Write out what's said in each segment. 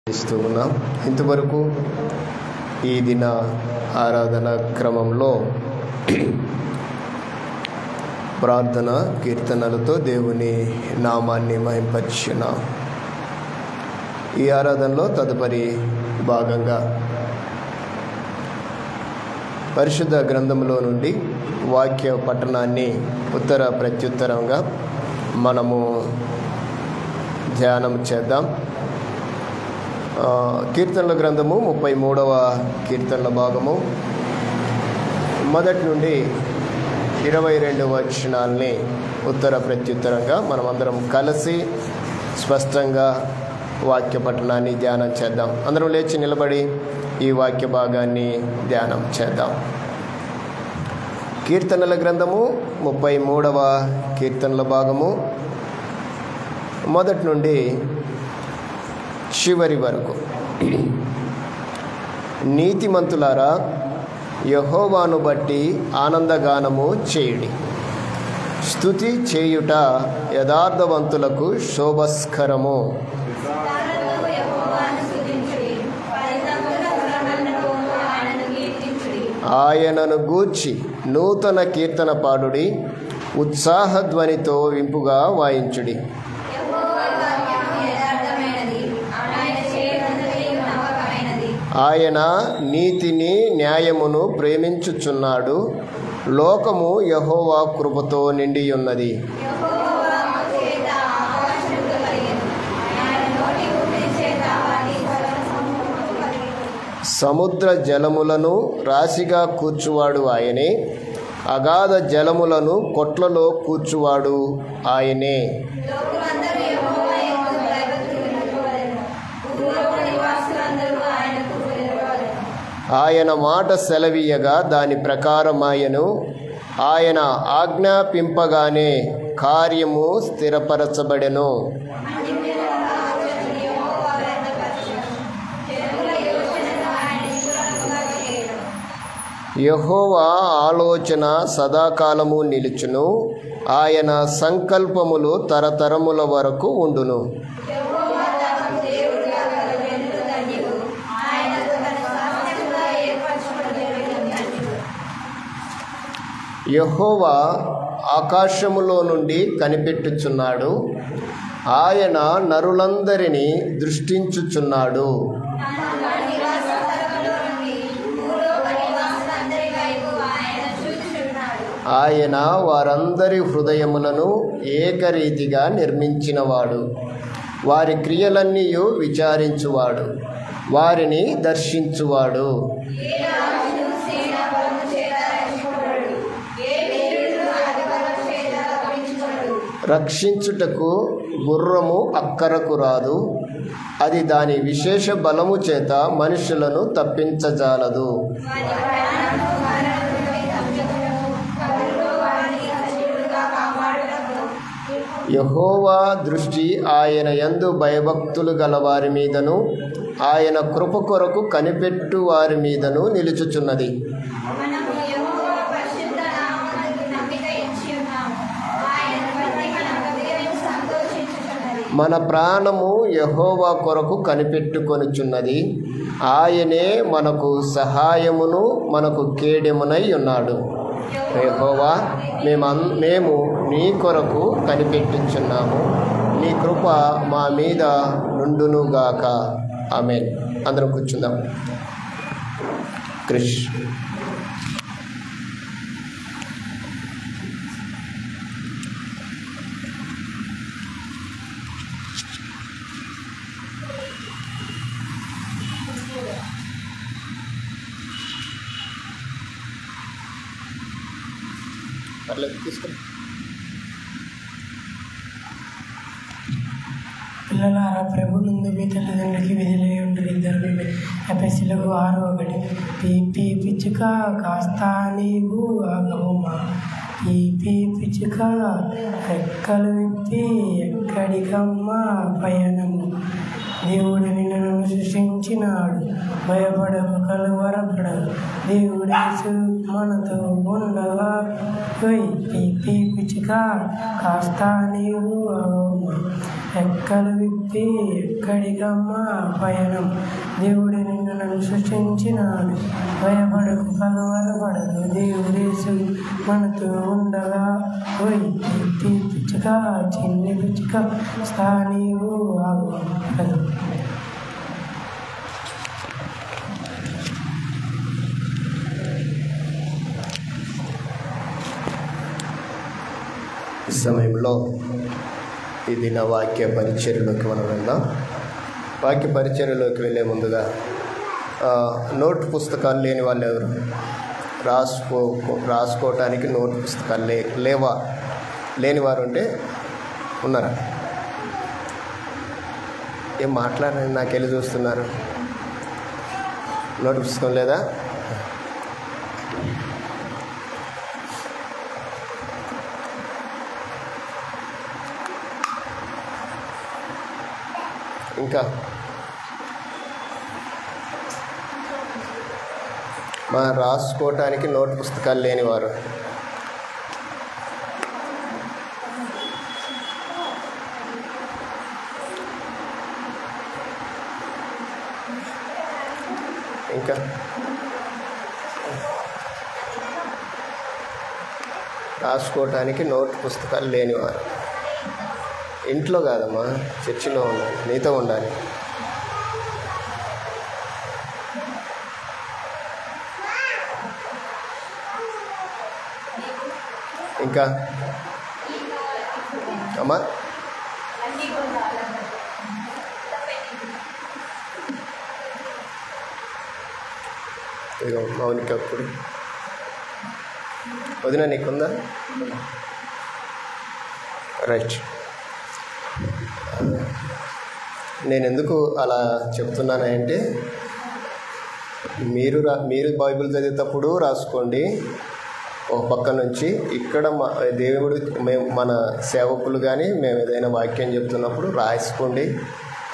ఇస్తూ ఉన్నాం. ఇంతవరకు ఈ దిన ఆరాధన క్రమంలో ప్రార్థన కీర్తనలతో దేవుని నామాన్ని మహింపరిచున్నాం. ఈ ఆరాధనలో తదుపరి భాగంగా పరిశుద్ధ గ్రంథంలో నుండి వాక్య పఠనాన్ని ఉత్తర ప్రత్యుత్తరంగా మనము ధ్యానం చేద్దాం. కీర్తనల గ్రంథము 33వ కీర్తనల భాగము మొదటి నుండి 22 వచనాల్ని ఉత్తర ప్రత్యుత్తరంగా మనమందరం కలిసి స్పష్టంగా వాక్య పఠనాన్ని ధ్యానం చేద్దాం. అందరం లేచి నిలబడి ఈ వాక్య భాగాన్ని ధ్యానం చేద్దాం. కీర్తనల గ్రంథము 33వ కీర్తనల భాగము మొదటి నుండి చివరి వరకు. నీతిమంతులారా, యెహోవాను బట్టి ఆనందగానము చేయుడి. స్తుతి చేయుట యథార్థవంతులకు శోభస్కరము. ఆయనను గూర్చి నూతన కీర్తన పాడుడి, ఉత్సాహధ్వనితో వింపుగా వాయించుడి. ఆయన నీతిని న్యాయమును ప్రేమించుచున్నాడు. లోకము యెహోవా కృపతో నిండియున్నది. సముద్ర జలములను రాశిగా కూర్చువాడు ఆయనే, అగాధ జలములను కొట్లలో కూర్చువాడు ఆయనే. ఆయన మాట సెలవీయగా దాని ప్రకారమాయను. ఆయన ఆజ్ఞాపింపగానే కార్యము స్థిరపరచబడెను. యెహోవా ఆలోచన సదాకాలము నిలుచును. ఆయన సంకల్పములు తరతరముల వరకు ఉండును. యెహోవా ఆకాశములో నుండి కనిపెట్టుచున్నాడు. ఆయన నరులందరినీ దృష్టించుచున్నాడు. ఆయన వారందరి హృదయములను ఏకరీతిగా నిర్మించినవాడు. వారి క్రియలన్నీ విచారించువాడు, వారిని దర్శించువాడు. రక్షించుటకు గుర్రము అక్కరకు రాదు. అది దాని విశేష బలము చేత మనుషులను తప్పించజాలదు. యెహోవా దృష్టి ఆయన యందు భయభక్తులు గల వారి మీదను, ఆయన కృప కొరకు కనిపెట్టు వారి మీదను నిలుచుచున్నది. మన ప్రాణము యెహోవా కొరకు కనిపెట్టుకొనుచున్నది. ఆయనే మనకు సహాయమును మనకు కేడెమునై ఉన్నాడు. యెహోవా, మేము నీ కొరకు కనిపెట్టుచున్నాము. నీ కృప మా మీద నుండునుగాక. ఆమేన్. అందరం కూర్చుందాం. క్రిష్ పిల్లలారా, ప్రభు నుండి మీ తల్లిదండ్రులకి విధులై ఉండరు. ఇద్దరు ఎఫెసీయులకు 6:1. పీపీ పిచ్చుక కాస్త నీవు ఆగవుమా. పీపీ పిచ్చుక రెక్కలు విప్పి ఎక్కడికమ్మా పయనము. దేవుడు నిన్ను సృష్టించినాడు, భయపడకు, కలవరపడకు. దేవుడేసు మనతో ఉండగా. పీపీ పిచ్చుక కాస్త నీవు ఆగవుమా. ఎక్కలు విప్పి ఎక్కడికమ్మా పయనం. దేవుడు నిన్ను నన్ను సృష్టించినాడు, భయపడకు కలవరపడదు, దేవుడేసు మనతో ఉండగా. ఓయ్ పిచ్చి పిచ్చుక చిన్ని పిచ్చుక స్థానీవు ఆగు. ఈ సమయంలో ఇది నా వాక్య పరిచర్యలోకి మనం వెళ్దాం. వాక్య పరిచర్యలోకి వెళ్ళే ముందుగా నోట్ పుస్తకాలు లేని వాళ్ళు ఎవరు? రాసుకోవటానికి నోట్ పుస్తకాలు లేని వారు ఉంటే ఉన్నారా? ఏం మాట్లాడని నాకెళ్ళి చూస్తున్నారు? నోట్ పుస్తకం లేదా? ఇంకా రాసుకోవటానికి నోట్ పుస్తకాలు లేనివారు, ఇంకా రాసుకోవటానికి నోట్ పుస్తకాలు లేనివారు. ఇంట్లో కాదమ్మా, చర్చిలో ఉండాలి, నీతో ఉండాలి. ఇంకా అమ్మా ఇదిగో మౌనిక, అప్పుడు వదిన నీకుందా? రైట్. నేను ఎందుకు అలా చెప్తున్నానంటే, మీరు బైబిల్ చదివేటప్పుడు రాసుకోండి. ఒక పక్క నుంచి ఇక్కడ దేవుడు మన సేవకులు కానీ మేము ఏదైనా వాక్యం చెప్తున్నప్పుడు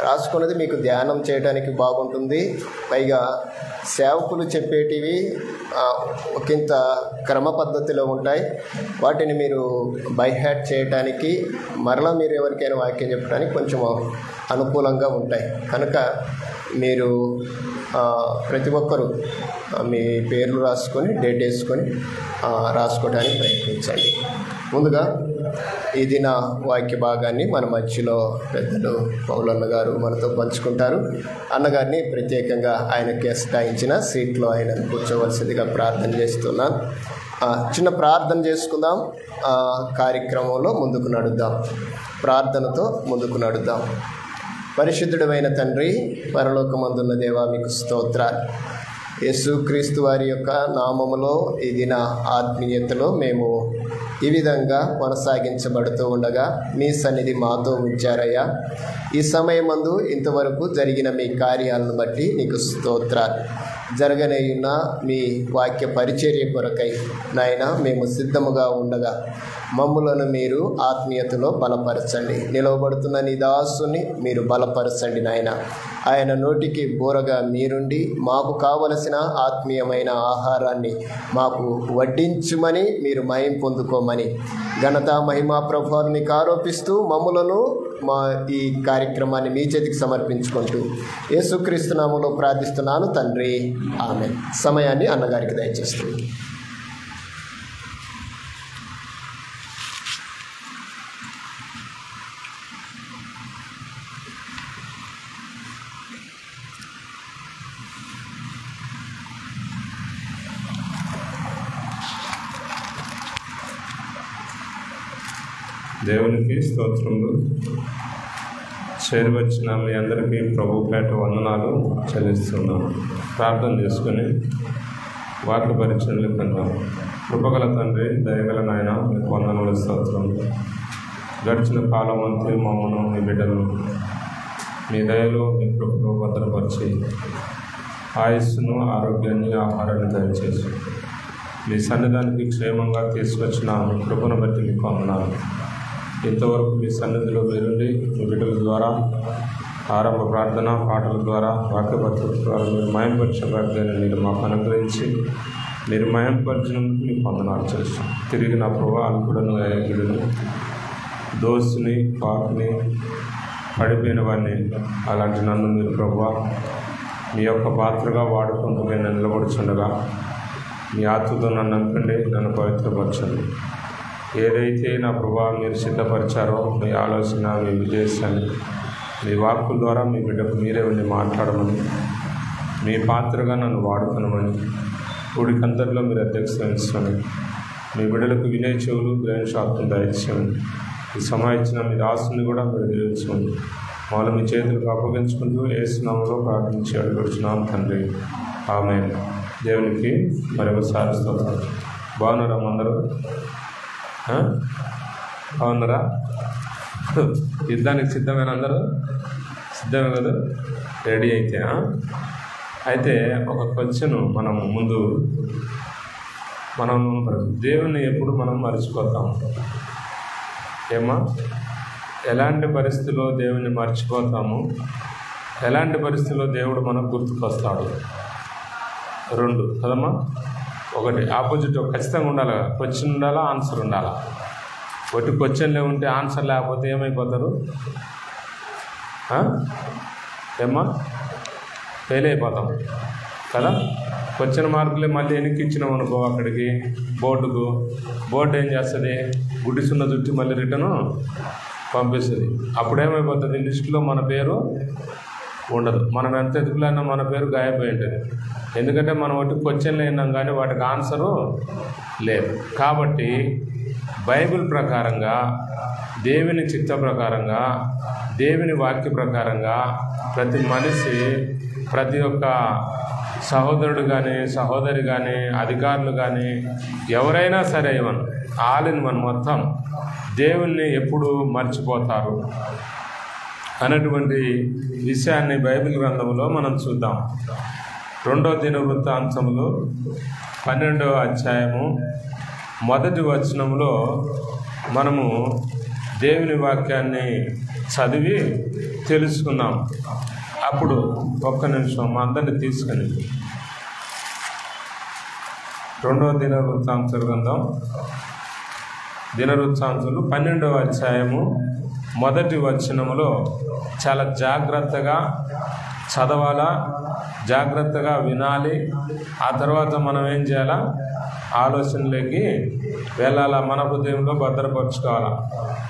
రాసుకున్నది మీకు ధ్యానం చేయడానికి బాగుంటుంది. పైగా సేవకులు చెప్పేటివి ఒకంత క్రమ పద్ధతిలో ఉంటాయి. వాటిని మీరు బైహార్ట్ చేయడానికి, మరలా మీరు ఎవరికైనా వాక్యం చెప్పడానికి కొంచెం అనుకూలంగా ఉంటాయి. కనుక మీరు ప్రతి ఒక్కరూ మీ పేర్లు రాసుకొని డేట్ వేసుకొని రాసుకోవడానికి ప్రయత్నించండి. ముందుగా ఇది నా వాక్య భాగాన్ని మన మధ్యలో పెద్దలు పౌలన్న గారు మనతో పంచుకుంటారు. అన్నగారిని ప్రత్యేకంగా ఆయన కేటాయించిన సీట్లో ఆయన కూర్చోవలసిందిగా ప్రార్థన చేస్తున్నాను. చిన్న ప్రార్థన చేసుకుందాం. కార్యక్రమంలో ముందుకు నడుద్దాం. ప్రార్థనతో ముందుకు నడుద్దాం. పరిశుద్ధుడైన తండ్రి, పరలోకమందున్న దేవా, మీకు స్తోత్రాలు. యేసుక్రీస్తు వారి యొక్క నామములో ఈ దిన ఆత్మీయతలో మేము ఈ విధంగా కొనసాగించబడుతూ ఉండగా మీ సన్నిధి మాతో ఉంచారయ్యా. ఈ సమయమందు ఇంతవరకు జరిగిన మీ కార్యాలను బట్టి నీకు స్తోత్రాలు. జరగనేయున్న మీ వాక్య పరిచర్య కొరకై నాయన మేము సిద్ధముగా ఉండగా మమ్ములను మీరు ఆత్మీయతలో బలపరచండి. నిలవబడుతున్న నీ దాసుని మీరు బలపరచండి నాయన. ఆయన నోటికి బోరగా మీరుండి మాకు కావలసిన ఆత్మీయమైన ఆహారాన్ని మాకు వడ్డించుమని, మీరు మహిమ పొందుకోమని ఘనత మహిమా ప్రభావాన్ని మీకు ఆరోపిస్తూ మమ్ములను మా ఈ కార్యక్రమాన్ని మీ చేతికి సమర్పించుకుంటూ యేసుక్రీస్తు నామములో ప్రార్థిస్తున్నాను తండ్రి, ఆమేన్. సమయాన్ని అన్నగారికి దయచేస్తుంది. దేవునికి స్తోత్రములు. చేరువచ్చిన మీ అందరికీ ప్రభుపేట వందనాలు చెల్లిస్తున్నాను. ప్రార్థన చేసుకుని వాక్య పరిచయలు పొందాము. కృపగల తండ్రి, దయగల నాయన, మీకు వందనాలు, స్తోత్రములు. గడిచిన కాలం అంతా మమ్మను, మీ బిడ్డలు మీ దయలో, మీ కృపలో భద్రపరిచి ఆయుస్సును, ఆరోగ్యాన్ని, ఆహారాన్ని దయచేసి మీ సన్నిధానికి క్షేమంగా తీసుకొచ్చిన మీ కృపను బట్టి మీకు వందనాలు. ఇంతవరకు మీ సన్నిధిలో మీరుండి మీ బిడ్డల ద్వారా ఆరంభ ప్రార్థన పాటల ద్వారా వాక్యపత్రిక ద్వారా మీరు మయంపరిచిన వాగ్దాన్ని మీరు మాకు అనుగ్రహించి మీరు మయంపరిచినందుకు మీకు వందనాలు చేస్తాం. తిరిగి నా ప్రభావ అల్పుడను, అయోగ్యుడును, దోషిని, పాపిని, పడిపోయిన వాడిని, అలాంటి నన్ను మీరు ప్రభువా మీ యొక్క పాత్రగా వాడుకుంటూ నేను నిలబడుచుండగా మీ ఆత్మతో నన్ను నింపండి, నన్ను పవిత్రపరచండి. ఏదైతే నా ప్రభువా మీరు సిద్ధపరిచారో మీ ఆలోచన, మీ ఉద్దేశాన్ని మీ వాక్కుల ద్వారా మీ బిడ్డకు మీరే ఉండి మాట్లాడమని, మీ పాత్రగా నన్ను వాడుకునమని, కూడికంతట్లో మీరు అధ్యక్షత వహించమని, మీ బిడ్డలకు వినయ చెవులు గ్రహణశాస్త్రం దయచేయండి. ఈ సమయం ఇచ్చిన మీ దాసుని కూడా మీరు దీవించండి. వాళ్ళు మీ చేతులకు అప్పగించుకుంటూ యేసు నామములో ప్రార్థించి అడుగుతున్నాం తండ్రి, ఆమేన్. దేవునికి మరొకసారి స్తోత్రం. బాగున్నారా అందరూ? బాగున్నారా? యుద్ధానికి సిద్ధమైన అందరూ? సిద్ధమే కదా? రెడీ అయితే ఒక క్వశ్చన్ మనం దేవుని ఎప్పుడు మనం మర్చిపోతాం ఏమా? ఎలాంటి పరిస్థితుల్లో దేవుని మర్చిపోతాము, ఎలాంటి పరిస్థితుల్లో దేవుడు మనకు గుర్తుకొస్తాడు? రెండు కదమ్మా. ఒకటి ఆపోజిట్ ఖచ్చితంగా ఉండాలి, క్వశ్చన్ ఉండాలా, ఆన్సర్ ఉండాలా. ఒకటి క్వశ్చన్లే ఉంటే ఆన్సర్ లేకపోతే ఏమైపోతారు ఏమ్మా? ఫెయిల్ అయిపోతాం కదా. క్వశ్చన్ మార్కులే మళ్ళీ వెనక్కి ఇచ్చినాం అనుకో అక్కడికి బోర్డు ఏం చేస్తుంది? గుడ్డి సున్న చుట్టి మళ్ళీ రిటర్ను పంపిస్తుంది. అప్పుడేమైపోతుంది? లిస్టులో మన పేరు ఉండదు. మనం ఎంత ఎదుగులైనా మన పేరు గాయపోయి ఉంటుంది. ఎందుకంటే మనం ఒకటి క్వశ్చన్లు అయినాం కానీ వాటికి ఆన్సరు లేదు. కాబట్టి బైబిల్ ప్రకారంగా, దేవుని చిత్త ప్రకారంగా, దేవుని వాక్య ప్రకారంగా ప్రతి మనిషి, ప్రతి ఒక్క సహోదరుడు కానీ, సహోదరి కానీ, అధికారులు కానీ, ఎవరైనా సరే ఆల్ ఇన్ వన్ మొత్తం దేవుణ్ణి ఎప్పుడు మర్చిపోతారు అన్నటువంటి విషయాన్ని బైబిల్ గ్రంథంలో మనం చూద్దాం. 2వ దినవృత్తాంతములు 12వ అధ్యాయము 1వ వచనంలో మనము దేవుని వాక్యాన్ని చదివి తెలుసుకున్నాం. అప్పుడు ఒక్క నిమిషం మా అందరినీ తీసుకొని 2వ దినవృత్తాంతుల గ్రంథం, దినవృత్తాంతులు 12వ అధ్యాయము 1వ వచనములో చాలా జాగ్రత్తగా చదవాలా, జాగ్రత్తగా వినాలి. ఆ తర్వాత మనం ఏం చేయాలా? ఆలోచనలోకి వెళ్ళాలా, మన హృదయంలో భద్రపరచుకోవాలా.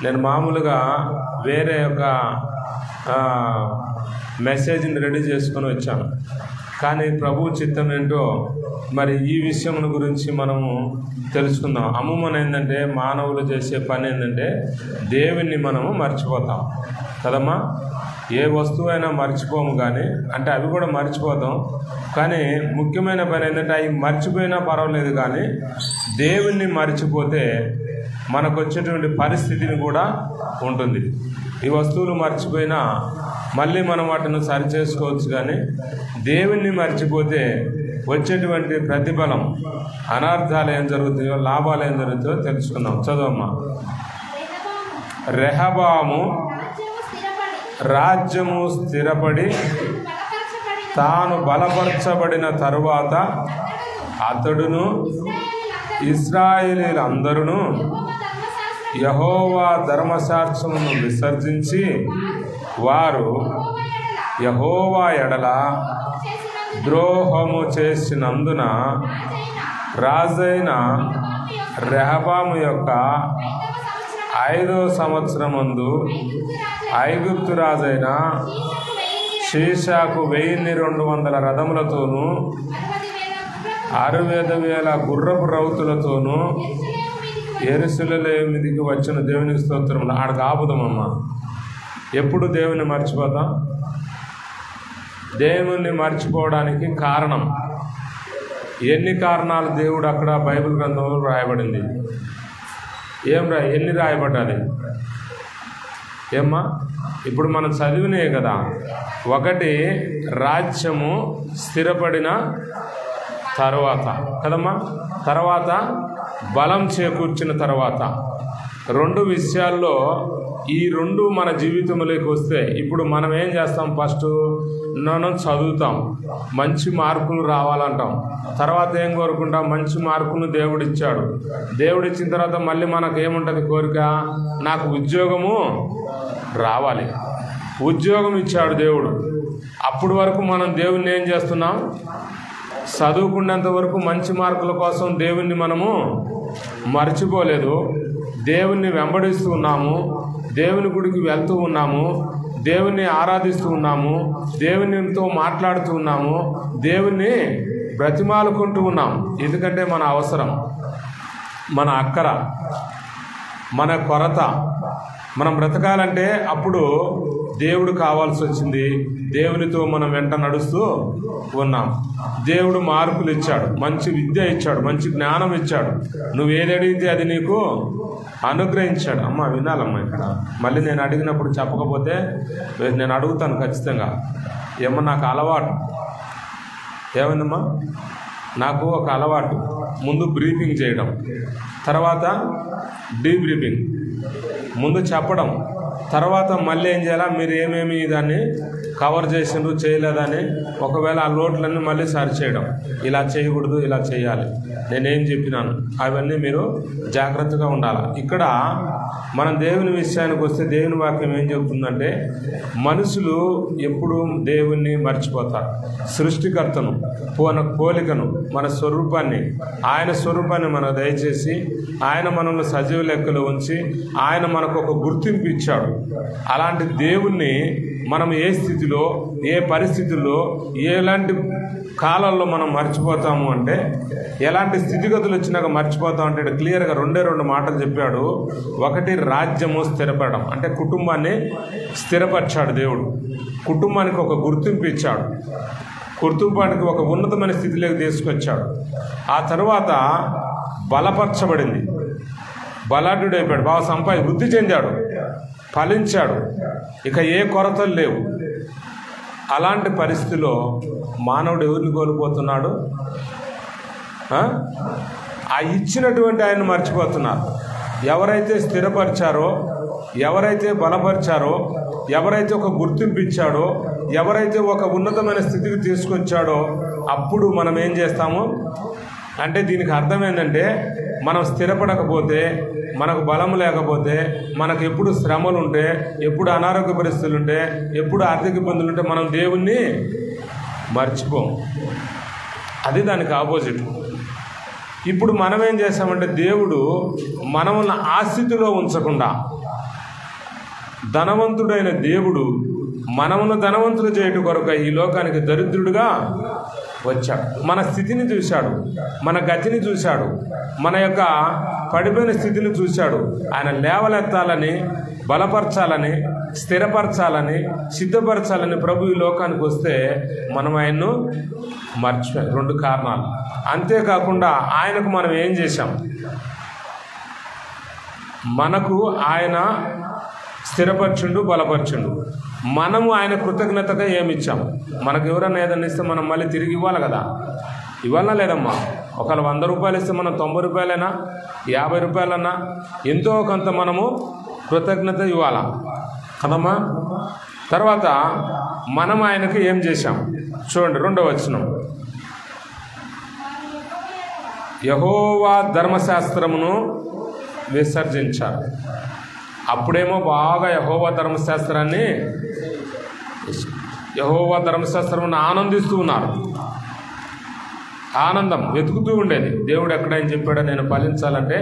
నేను మామూలుగా వేరే ఒక మెసేజ్ని రెడీ చేసుకొని వచ్చాను, కానీ ప్రభువు చిత్తం ఏంటో మరి ఈ విషయం గురించి మనము తెలుసుకుందాం. అమ్ముమని ఏంటంటే, మానవులు చేసే పని ఏంటంటే దేవుణ్ణి మనము మర్చిపోతాం కదమ్మా. ఏ వస్తువైనా మర్చిపోము, కానీ అంటే అవి కూడా మర్చిపోతాం. కానీ ముఖ్యమైన పని ఏంటంటే అవి మర్చిపోయినా పర్వాలేదు, కానీ దేవుణ్ణి మర్చిపోతే మనకు వచ్చేటువంటి పరిస్థితిని కూడా ఉంటుంది. ఈ వస్తువులు మర్చిపోయినా మళ్ళీ మనం వాటిని సరి చేసుకోవచ్చు, కానీ దేవుణ్ణి మర్చిపోతే వచ్చేటువంటి ప్రతిఫలం, అనర్థాలు ఏం జరుగుతాయో, లాభాలు ఏం జరుగుతాయో తెలుసుకుందాం. చదవమ్మా. రెహబాము రాజ్యము స్థిరపడి తాను బలపరచబడిన తరువాత అతడును ఇశ్రాయేలీయులందరూ యెహోవా ధర్మశాస్త్రమును విసర్జించి వారు యెహోవా ఎడల ద్రోహము చేసినందున రాజైన రెహబాము యొక్క 5వ సంవత్సరమందు ఐగుప్తు రాజైన షీషాకు 1200 రథములతోనూ 60,000 గుర్రపు రౌతులతోనూ యెరూషలేము మీదికి వచ్చిన దేవునికి స్తోత్రం. ఆడకు ఆపుదామమ్మా. ఎప్పుడు దేవుని మర్చిపోతాం? దేవుణ్ణి మర్చిపోవడానికి కారణం, ఎన్ని కారణాలు దేవుడు అక్కడ బైబిల్ గ్రంథంలో రాయబడింది. ఎన్ని రాయబడ్డాది ఏమ్మా? ఇప్పుడు మనం చదివినే కదా. ఒకటి, రాజ్యము స్థిరపడిన తర్వాత కదమ్మా, తర్వాత బలం చేకూర్చిన తర్వాత. 2 విషయాల్లో ఈ 2 మన జీవితంలోకి వస్తే ఇప్పుడు మనం ఏం చేస్తాం? ఫస్ట్ మనం చదువుతాం, మంచి మార్కులు రావాలంటాం. తర్వాత ఏం కోరుకుంటాం? మంచి మార్కులు దేవుడిచ్చాడు. దేవుడిచ్చిన తర్వాత మళ్ళీ మనకు ఏముంటుంది కోరిక? నాకు ఉద్యోగము రావాలి. ఉద్యోగం ఇచ్చాడు దేవుడు. అప్పుడు వరకు మనం దేవుణ్ణి ఏం చేస్తున్నాం? చదువుకున్నంత వరకు మంచి మార్కుల కోసం దేవుణ్ణి మనము మర్చిపోలేదు. దేవుణ్ణి వెంబడిస్తూ ఉన్నాము, దేవుని గుడికి వెళ్తూ ఉన్నాము, దేవుణ్ణి ఆరాధిస్తూ ఉన్నాము, దేవునితో మాట్లాడుతూ ఉన్నాము, దేవుణ్ణి బ్రతిమాలుకుంటూ ఉన్నాం. ఎందుకంటే మన అవసరం, మన అక్కర, మన కొరత. మనం బ్రతకాలంటే అప్పుడు దేవుడు కావాల్సి వచ్చింది. దేవునితో మనం వెంట నడుస్తూ ఉన్నాం. దేవుడు మార్కులు ఇచ్చాడు, మంచి విద్య ఇచ్చాడు, మంచి జ్ఞానం ఇచ్చాడు. నువ్వు ఏది అడిగితే అది నీకు అనుగ్రహించాడు. అమ్మ వినాలమ్మా, ఇక్కడ మళ్ళీ నేను అడిగినప్పుడు చెప్పకపోతే నేను అడుగుతాను ఖచ్చితంగా. ఏమో నాకు అలవాటు, ఏమైందమ్మా? నాకు ఒక అలవాటు, ముందు బ్రీఫింగ్ చేయడం, తర్వాత డీబ్రీఫింగ్, ముందు చెప్పడం, తర్వాత మళ్ళీ ఏం చేయాలా, మీరు ఏమేమి దాన్ని కవర్ చేసిండ్రు చేయలేదని ఒకవేళ ఆ లోట్లన్నీ మళ్ళీ సరి చేయడం. ఇలా చేయకూడదు, ఇలా చేయాలి, నేనేం చెప్పినాను, అవన్నీ మీరు జాగ్రత్తగా ఉండాలి. ఇక్కడ మనం దేవుని విషయానికి వస్తే దేవుని వాక్యం ఏం చెబుతుందంటే, మనుషులు ఎప్పుడు దేవుణ్ణి మర్చిపోతారు. సృష్టికర్తను, మన పోలికను, మన స్వరూపాన్ని, ఆయన స్వరూపాన్ని మనకు దయచేసి ఆయన మనల్ని సజీవ లెక్కలో ఉంచి ఆయన మనకు ఒక గుర్తింపు ఇచ్చాడు. అలాంటి దేవుణ్ణి మనం ఏ స్థితిలో, ఏ పరిస్థితుల్లో, ఎలాంటి కాలాల్లో మనం మర్చిపోతాము అంటే, ఎలాంటి స్థితిగతులు వచ్చినాక మర్చిపోతాం అంటే క్లియర్గా రెండు మాటలు చెప్పాడు. ఒకటి, రాజ్యము స్థిరపడడం, అంటే కుటుంబాన్ని స్థిరపరిచాడు దేవుడు. కుటుంబానికి ఒక గుర్తింపు ఇచ్చాడు, కుటుంబానికి ఒక ఉన్నతమైన స్థితిలోకి తీసుకొచ్చాడు. ఆ తర్వాత బలపరచబడింది, బలాఢ్యుడైపోయాడు, బాగా వృద్ధి చెందాడు, ఫలించాడు, ఇక ఏ కొరతలు లేవు. అలాంటి పరిస్థితిలో మానవుడు ఎవరిని కోల్పోతున్నాడు? ఆ ఇచ్చినటువంటి ఆయన మర్చిపోతున్నారు. ఎవరైతే స్థిరపరిచారో, ఎవరైతే బలపరిచారో, ఎవరైతే ఒక గుర్తింపు ఇచ్చాడో, ఎవరైతే ఒక ఉన్నతమైన స్థితికి తీసుకొచ్చాడో, అప్పుడు మనం ఏం చేస్తాము అంటే, దీనికి అర్థం ఏంటంటే, మనం స్థిరపడకపోతే, మనకు బలం లేకపోతే, మనకు ఎప్పుడు శ్రమలు ఉంటే, ఎప్పుడు అనారోగ్య పరిస్థితులు ఉంటే, ఎప్పుడు ఆర్థిక ఇబ్బందులు ఉంటే మనం దేవుణ్ణి మర్చిపోం. అది దానికి ఆపోజిట్. ఇప్పుడు మనం ఏం చేస్తామంటే, దేవుడు మనల్ని ఆ స్థితిలో ఉంచకుండా, ధనవంతుడైన దేవుడు మనమును ధనవంతులు చేయటం కొరకు ఈ లోకానికి దరిద్రుడుగా వచ్చాడు. మన స్థితిని చూశాడు, మన గతిని చూశాడు, మన యొక్క పడిపోయిన స్థితిని చూశాడు. ఆయన లేవలెత్తాలని, బలపరచాలని, స్థిరపరచాలని, సిద్ధపరచాలని ప్రభు ఈ లోకానికి వస్తే మనం ఆయన్ను మర్చిపోయాం. 2 కారణాలు. అంతేకాకుండా ఆయనకు మనం ఏం చేశాం? మనకు ఆయన స్థిరపరచుండు, బలపరచుండు. మనము ఆయన కృతజ్ఞతగా ఏమిచ్చాం? మనకు ఎవరన్నా ఏదన్నా ఇస్తే మనం మళ్ళీ తిరిగి ఇవ్వాలి కదా. ఇవ్వాలన్నా లేదమ్మా? ఒకవేళ 100 రూపాయలు ఇస్తే మనం 90 రూపాయలైనా, 50 రూపాయలన్నా ఎంతో కొంత మనము కృతజ్ఞత ఇవ్వాలా కదమ్మా. తర్వాత మనం ఆయనకు ఏం చేశాం చూడండి, 2వ వచనం. యెహోవా ధర్మశాస్త్రమును విసర్జించారు. అప్పుడేమో బాగా యెహోవా ధర్మశాస్త్రమును ఆనందిస్తూ ఉన్నారు. ఆనందం వెతుకుతూ ఉండేది. దేవుడు ఎక్కడైనా చెప్పాడో నేను ఫలించాలంటే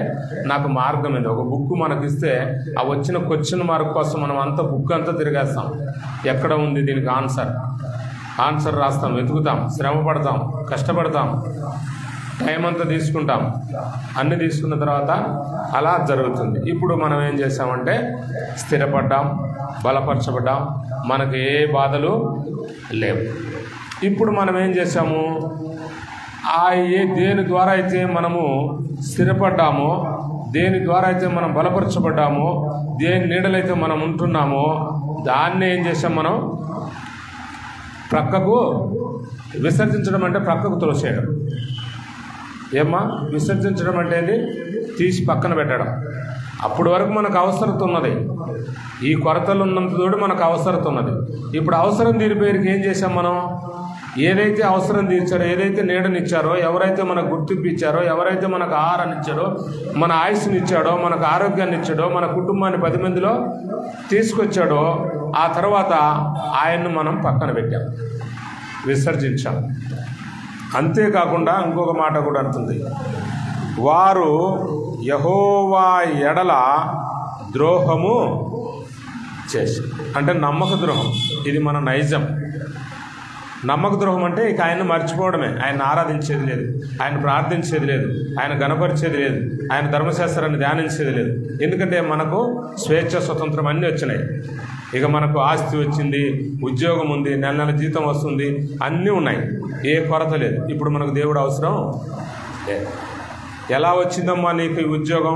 నాకు మార్గం ఏంది? ఒక బుక్ మనకిస్తే ఆ వచ్చిన క్వశ్చన్ మార్క్ కోసం మనం అంతా బుక్ అంతా తిరిగేస్తాం. ఎక్కడ ఉంది దీనికి ఆన్సర్ రాస్తాం, వెతుకుతాం, శ్రమ పడతాం, కష్టపడతాం, టైం అంతా తీసుకుంటాం. అన్నీ తీసుకున్న తర్వాత అలా జరుగుతుంది. ఇప్పుడు మనం ఏం చేసామంటే స్థిరపడ్డాం, బలపరచబడ్డాం, మనకు ఏ బాధలు లేవు. ఇప్పుడు మనం ఏం చేసాము? దేని ద్వారా అయితే మనము స్థిరపడ్డామో, దేని ద్వారా అయితే మనం బలపరచబడ్డామో, దేని నీడలైతే మనం ఉంటున్నామో దాన్ని ఏం చేసాం? మనం ప్రక్కకు విసర్జించడం అంటే ప్రక్కకు తోసేయడం. ఏమ్మా విసర్జించడం అంటే ఏంది? తీసి పక్కన పెట్టడం. అప్పటి వరకు మనకు అవసరత ఉన్నది, ఈ కొరతలు ఉన్నంత తోడు మనకు అవసరత ఉన్నది. ఇప్పుడు అవసరం తీరిపోయేకి ఏం చేసాం? మనం ఏదైతే అవసరం తీర్చారో, ఏదైతే నీడనిచ్చారో, ఎవరైతే మనకు గుర్తింపు ఇచ్చారో, ఎవరైతే మనకు ఆహారాన్ని ఇచ్చారో, మన ఆయుష్ని ఇచ్చాడో, మనకు ఆరోగ్యాన్ని ఇచ్చాడో, మన కుటుంబాన్ని 10 మందిలో తీసుకొచ్చాడో, ఆ తర్వాత ఆయన్ను మనం పక్కన పెట్టాం, విసర్జించాం. అంతేకాకుండా ఇంకొక మాట కూడా అంటుంది, వారు యెహోవా ఎడల ద్రోహము చేసి, అంటే నమ్మక ద్రోహం. ఇది మన నైజం. నమ్మక ద్రోహం అంటే ఇక ఆయన్ని మర్చిపోవడమే. ఆయన ఆరాధించేది లేదు, ఆయన ప్రార్థించేది లేదు, ఆయన గణపరిచేది లేదు, ఆయన ధర్మశాస్త్రాన్ని ధ్యానించేది లేదు. ఎందుకంటే మనకు స్వేచ్ఛ, స్వతంత్రం అన్నీ వచ్చినాయి. ఇక మనకు ఆస్తి వచ్చింది, ఉద్యోగం ఉంది, నెల నెల జీతం వస్తుంది, అన్నీ ఉన్నాయి, ఏ కొరత లేదు. ఇప్పుడు మనకు దేవుడు అవసరం లేదు. ఎలా వచ్చిందమ్మా నీకు ఈ ఉద్యోగం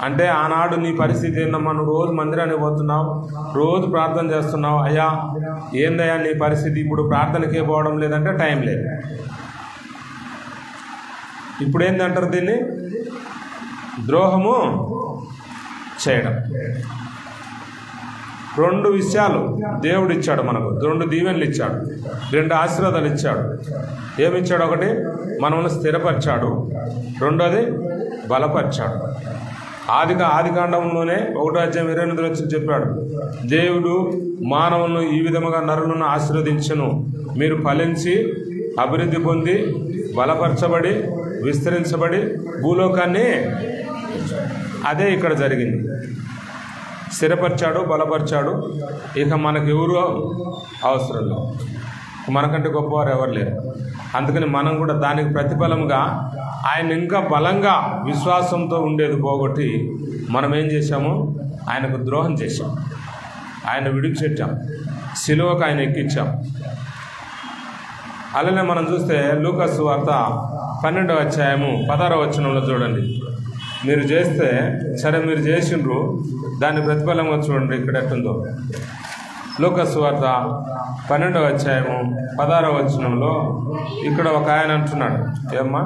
అంటే, ఆనాడు నీ పరిస్థితి ఏందమ్మా, నువ్వు రోజు మందిరానికి పోతున్నావు, రోజు ప్రార్థన చేస్తున్నావు, అయ్యా ఏందయ్యా నీ పరిస్థితి, ఇప్పుడు ప్రార్థనకే పోవడం లేదంటే టైం లేదు. ఇప్పుడు ఏందంటారు దీన్ని? ద్రోహము చేయడం. 2 విషయాలు దేవుడు ఇచ్చాడు మనకు, 2 దీవెనలు ఇచ్చాడు, 2 ఆశీర్వాదాలు ఇచ్చాడు. ఏమిచ్చాడు? ఒకటి మనల్ని స్థిరపరిచాడు, రెండోది బలపరిచాడు. ఆదికాండంలోనే 1:28 చెప్పాడు, దేవుడు మానవులను ఈ విధముగా నరులను ఆశీర్వదించెను, మీరు ఫలించి అభివృద్ధి పొంది బలపరచబడి విస్తరించబడి భూలోకాన్ని. అదే ఇక్కడ జరిగింది. స్థిరపరిచాడు, బలపరిచాడు. ఇక మనకు ఎవరు అవసరం లేదు, మనకంటే గొప్పవారు ఎవరు లేరు. అందుకని మనం కూడా దానికి ప్రతిఫలంగా ఆయన ఇంకా బలంగా విశ్వాసంతో ఉండేది పోగొట్టి మనం ఏం చేశాము? ఆయనకు ద్రోహం చేశాం, ఆయన విడిచిపెట్టాం, సిలువకు ఆయన ఎక్కించాం. అలానే మనం చూస్తే లూకా సువార్త 12వ అధ్యాయము 16వ వచనంలో చూడండి. మీరు చేస్తే సరే, మీరు చేసిండ్రు, దాని ప్రతిఫలంగా చూడండి ఇక్కడ ఎట్టుందో. లూకా సువార్త 12వ అధ్యాయము 16వ వచనంలో ఇక్కడ ఒక ఆయన అంటున్నాడు, ఏమ్మా?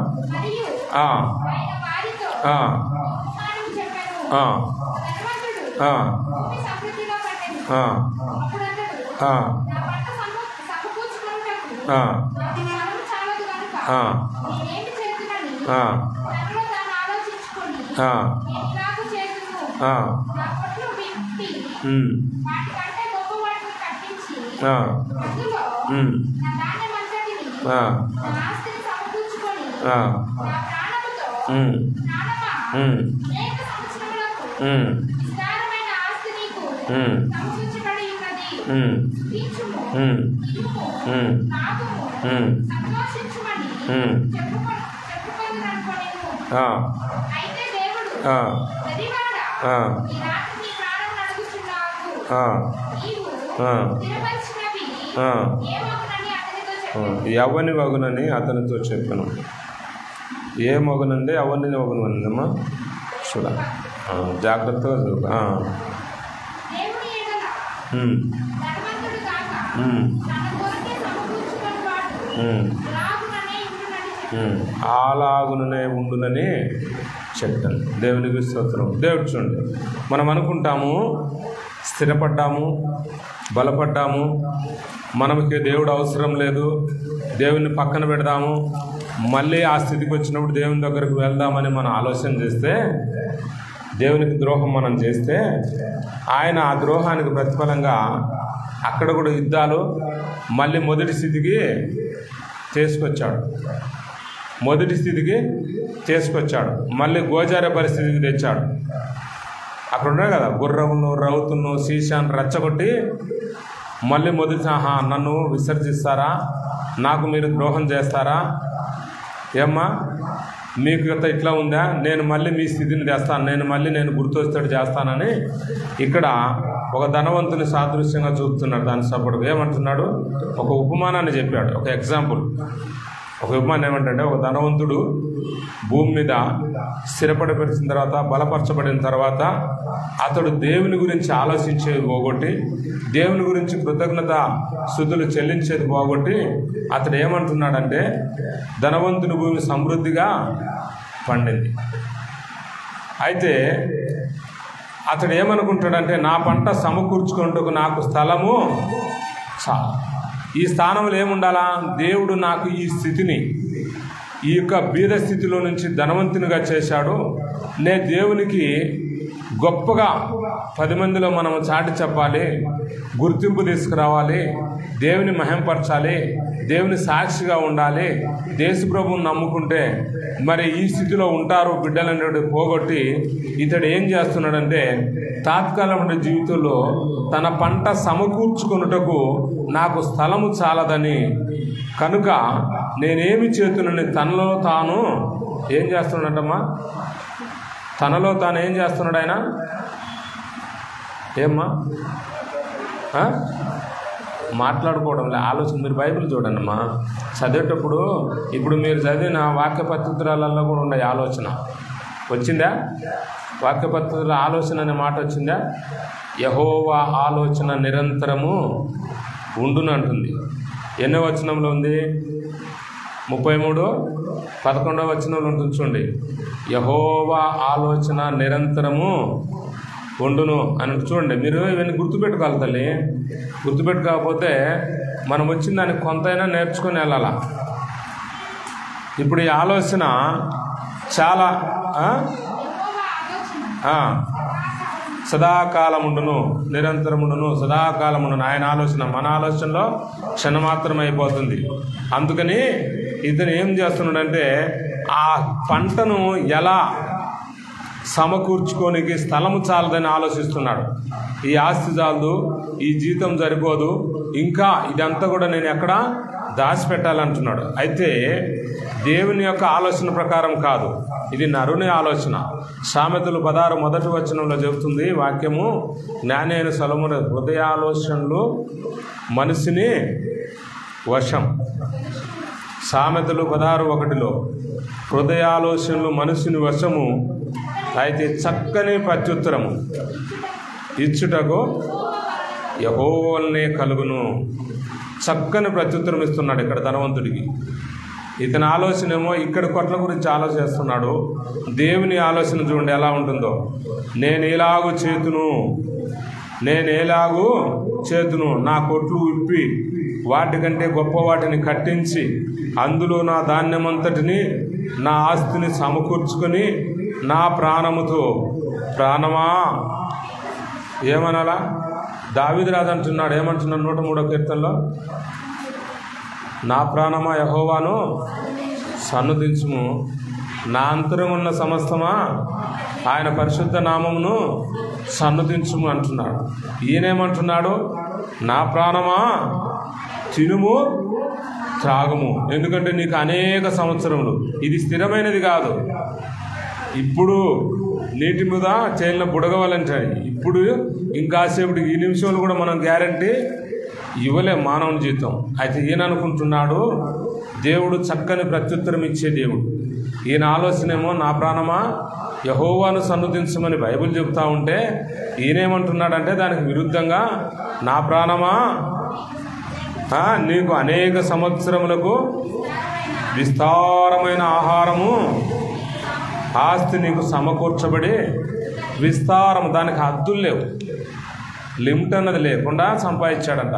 ఎవని వగునని అతనితో చెప్పాను. ఏ మగునండి? ఎవరిని మగునమ్మా? చూడ, జాగ్రత్తగా చూడ. అలాగుననే ఉండునని చెప్తాను. దేవునికి స్తోత్రం. దేవుడు చూడండి, మనం అనుకుంటాము స్థిరపడ్డాము, బలపడ్డాము, మనకి దేవుడు అవసరం లేదు, దేవుని పక్కన పెడదాము, మళ్ళీ ఆ స్థితికి వచ్చినప్పుడు దేవుని దగ్గరకు వెళ్దామని మనం ఆలోచన చేస్తే, దేవునికి ద్రోహం మనం చేస్తే, ఆయన ఆ ద్రోహానికి ప్రతిఫలంగా అక్కడ కూడా యుద్ధాలు మళ్ళీ మొదటి స్థితికి తీసుకొచ్చాడు. మళ్ళీ గోచార పరిస్థితికి తెచ్చాడు. అక్కడ ఉన్నాయి కదా, గుర్రమును, రౌతును, శీషాన్ని రెచ్చగొట్టి మళ్ళీ మొదటి, నన్ను విసర్జిస్తారా, నాకు మీరు ద్రోహం చేస్తారా, ఏమ్మా మీకు ఇట్లా ఉందా, నేను మళ్ళీ మీ స్థితిని తెస్తాను, నేను గుర్తొస్తాడు చేస్తానని ఇక్కడ ఒక ధనవంతుని సాదృశ్యంగా చూపుతున్నాడు. దాని సపోర్ట్ ఏమంటున్నాడు? ఒక ఉపమానాన్ని చెప్పాడు, ఒక ఎగ్జాంపుల్. ఒక ఉపమానం ఏమంటే, ఒక ధనవంతుడు భూమి మీద స్థిరపడిన తర్వాత, బలపరచబడిన తర్వాత, అతడు దేవుని గురించి ఆలోచించేది పోగొట్టి, దేవుని గురించి కృతజ్ఞత స్తుతులు చెల్లించేది పోగొట్టి, అతడు ఏమంటున్నాడంటే, ధనవంతుని భూమి సమృద్ధిగా పండింది. అయితే అతడు ఏమనుకుంటాడంటే, నా పంట సమకూర్చుకుంటూ నాకు స్థలము చాలు. ఈ స్థానంలో ఏముండాలా? దేవుడు నాకు ఈ స్థితిని, ఈ యొక్క బీద స్థితిలో నుంచి ధనవంతునిగా చేశాడు. నేను దేవునికి గొప్పగా 10 మందిలో మనం చాటి చెప్పాలి, గుర్తింపు తీసుకురావాలి, దేవుని మహింపరచాలి, దేవుని సాక్షిగా ఉండాలి. దేశప్రభువుని నమ్ముకుంటే మరి ఈ స్థితిలో ఉంటారు బిడ్డలనేది పోగొట్టి ఇతడు ఏం చేస్తున్నాడంటే తాత్కాలిక జీవితంలో తన పంట సమకూర్చుకొనుటకు నాకు స్థలము చాలదని కనుక నేనేమి చేస్తున్నానని తనలో తాను ఏం చేస్తున్నాడమ్మా? తనలో తాను ఏం చేస్తున్నాడు ఆయన? ఏమ్మా మాట్లాడుకోవడంలే, ఆలోచన. మీరు బైబిల్ చూడండి అమ్మా, చదివేటప్పుడు ఇప్పుడు మీరు చదివిన వాక్యపత్రికలలో కూడా ఉండే ఆలోచన వచ్చిందా? వాక్యపత్రికల ఆలోచన అనే మాట వచ్చిందా? యెహోవా ఆలోచన నిరంతరము ఉండును అంటుంది. ఎన్నో వచనంలో ఉంది? 33:11 వచనంలో ఉంటుంది చూడండి. యెహోవా ఆలోచన నిరంతరము ఉండును అని చూడండి. మీరు ఇవన్నీ గుర్తుపెట్టుకోవాలి తల్లి. గుర్తుపెట్టుకోకపోతే మనం వచ్చిన దానికి కొంతైనా నేర్చుకొని వెళ్ళాల. ఇప్పుడు ఈ ఆలోచన చాలా సదాకాలముండును, నిరంతరముండును, సదాకాలముండును. ఆయన ఆలోచన మన ఆలోచనలో క్షణమాత్రం అయిపోతుంది. అందుకని ఇతను ఏం చేస్తున్నాడంటే ఆ పంటను ఎలా సమకూర్చుకోనికి స్థలము చాలదని ఆలోచిస్తున్నాడు. ఈ ఆస్తి చాలదు, ఈ జీతం సరిపోదు, ఇంకా ఇదంతా కూడా నేను ఎక్కడ దాచిపెట్టాలంటున్నాడు. అయితే దేవుని యొక్క ఆలోచన ప్రకారం కాదు, ఇది నరుని ఆలోచన. సామెతలు 16 మొదటి వచనంలో చెబుతుంది వాక్యము, జ్ఞాని అయిన సొలొమోను హృదయాలోచనలు మనిషిని వశం. సామెతలు 16:1 హృదయాలోచనలు మనిషిని వశము, అయితే చక్కని ప్రత్యుత్తరము ఇచ్చుటకు యెహోవానే కలుగును. చక్కని ప్రత్యుత్తరం ఇస్తున్నాడు ఇక్కడ ధనవంతుడికి. ఇతని ఆలోచన ఏమో ఇక్కడ కొట్ల గురించి ఆలోచిస్తున్నాడు. దేవుని ఆలోచన చూడండి ఎలా ఉంటుందో. నేను ఎలాగూ చేతును, నా కొట్లు విప్పి వాటికంటే గొప్ప వాటిని కట్టించి అందులో నా ధాన్యమంతటిని నా ఆస్తిని సమకూర్చుకొని నా ప్రాణముతో, ప్రాణమా ఏమనాలా? దావీదు రాజు అంటున్నాడు, ఏమంటున్నాడు 103వ కీర్తనలో, నా ప్రాణమా యెహోవాను సన్నుతించుము, నా అంతరమున్న సమస్తమా ఆయన పరిశుద్ధ నామమును సన్నుతించుము అంటున్నాడు. ఈయనేమంటున్నాడు? నా ప్రాణమా తినుము త్రాగము, ఎందుకంటే నీకు అనేక సంవత్సరములు, ఇది స్థిరమైనది కాదు. ఇప్పుడు నీటి మీద చేలిన బుడగవాలంటాయి. ఇప్పుడు ఇంకాసేపటికి ఈ నిమిషంలో కూడా మనం గ్యారంటీ ఇవ్వలేం మానవుని జీవితం. అయితే ఈయన అనుకుంటున్నాడు దేవుడు చక్కని ప్రత్యుత్తరం ఇచ్చే దేవుడు. ఈయన ఆలోచనేమో నా ప్రాణమా యెహోవాను సన్నుతించమని బైబిల్ చెబుతూ ఉంటే ఈయనేమంటున్నాడంటే దానికి విరుద్ధంగా నా ప్రాణమా నీకు అనేక సంవత్సరములకు విస్తారమైన ఆహారము ఆస్తి నీకు సమకూర్చబడి, విస్తారం దానికి హద్దులు లేవు, లిమిట్ అన్నది లేకుండా సంపాదించాడంట.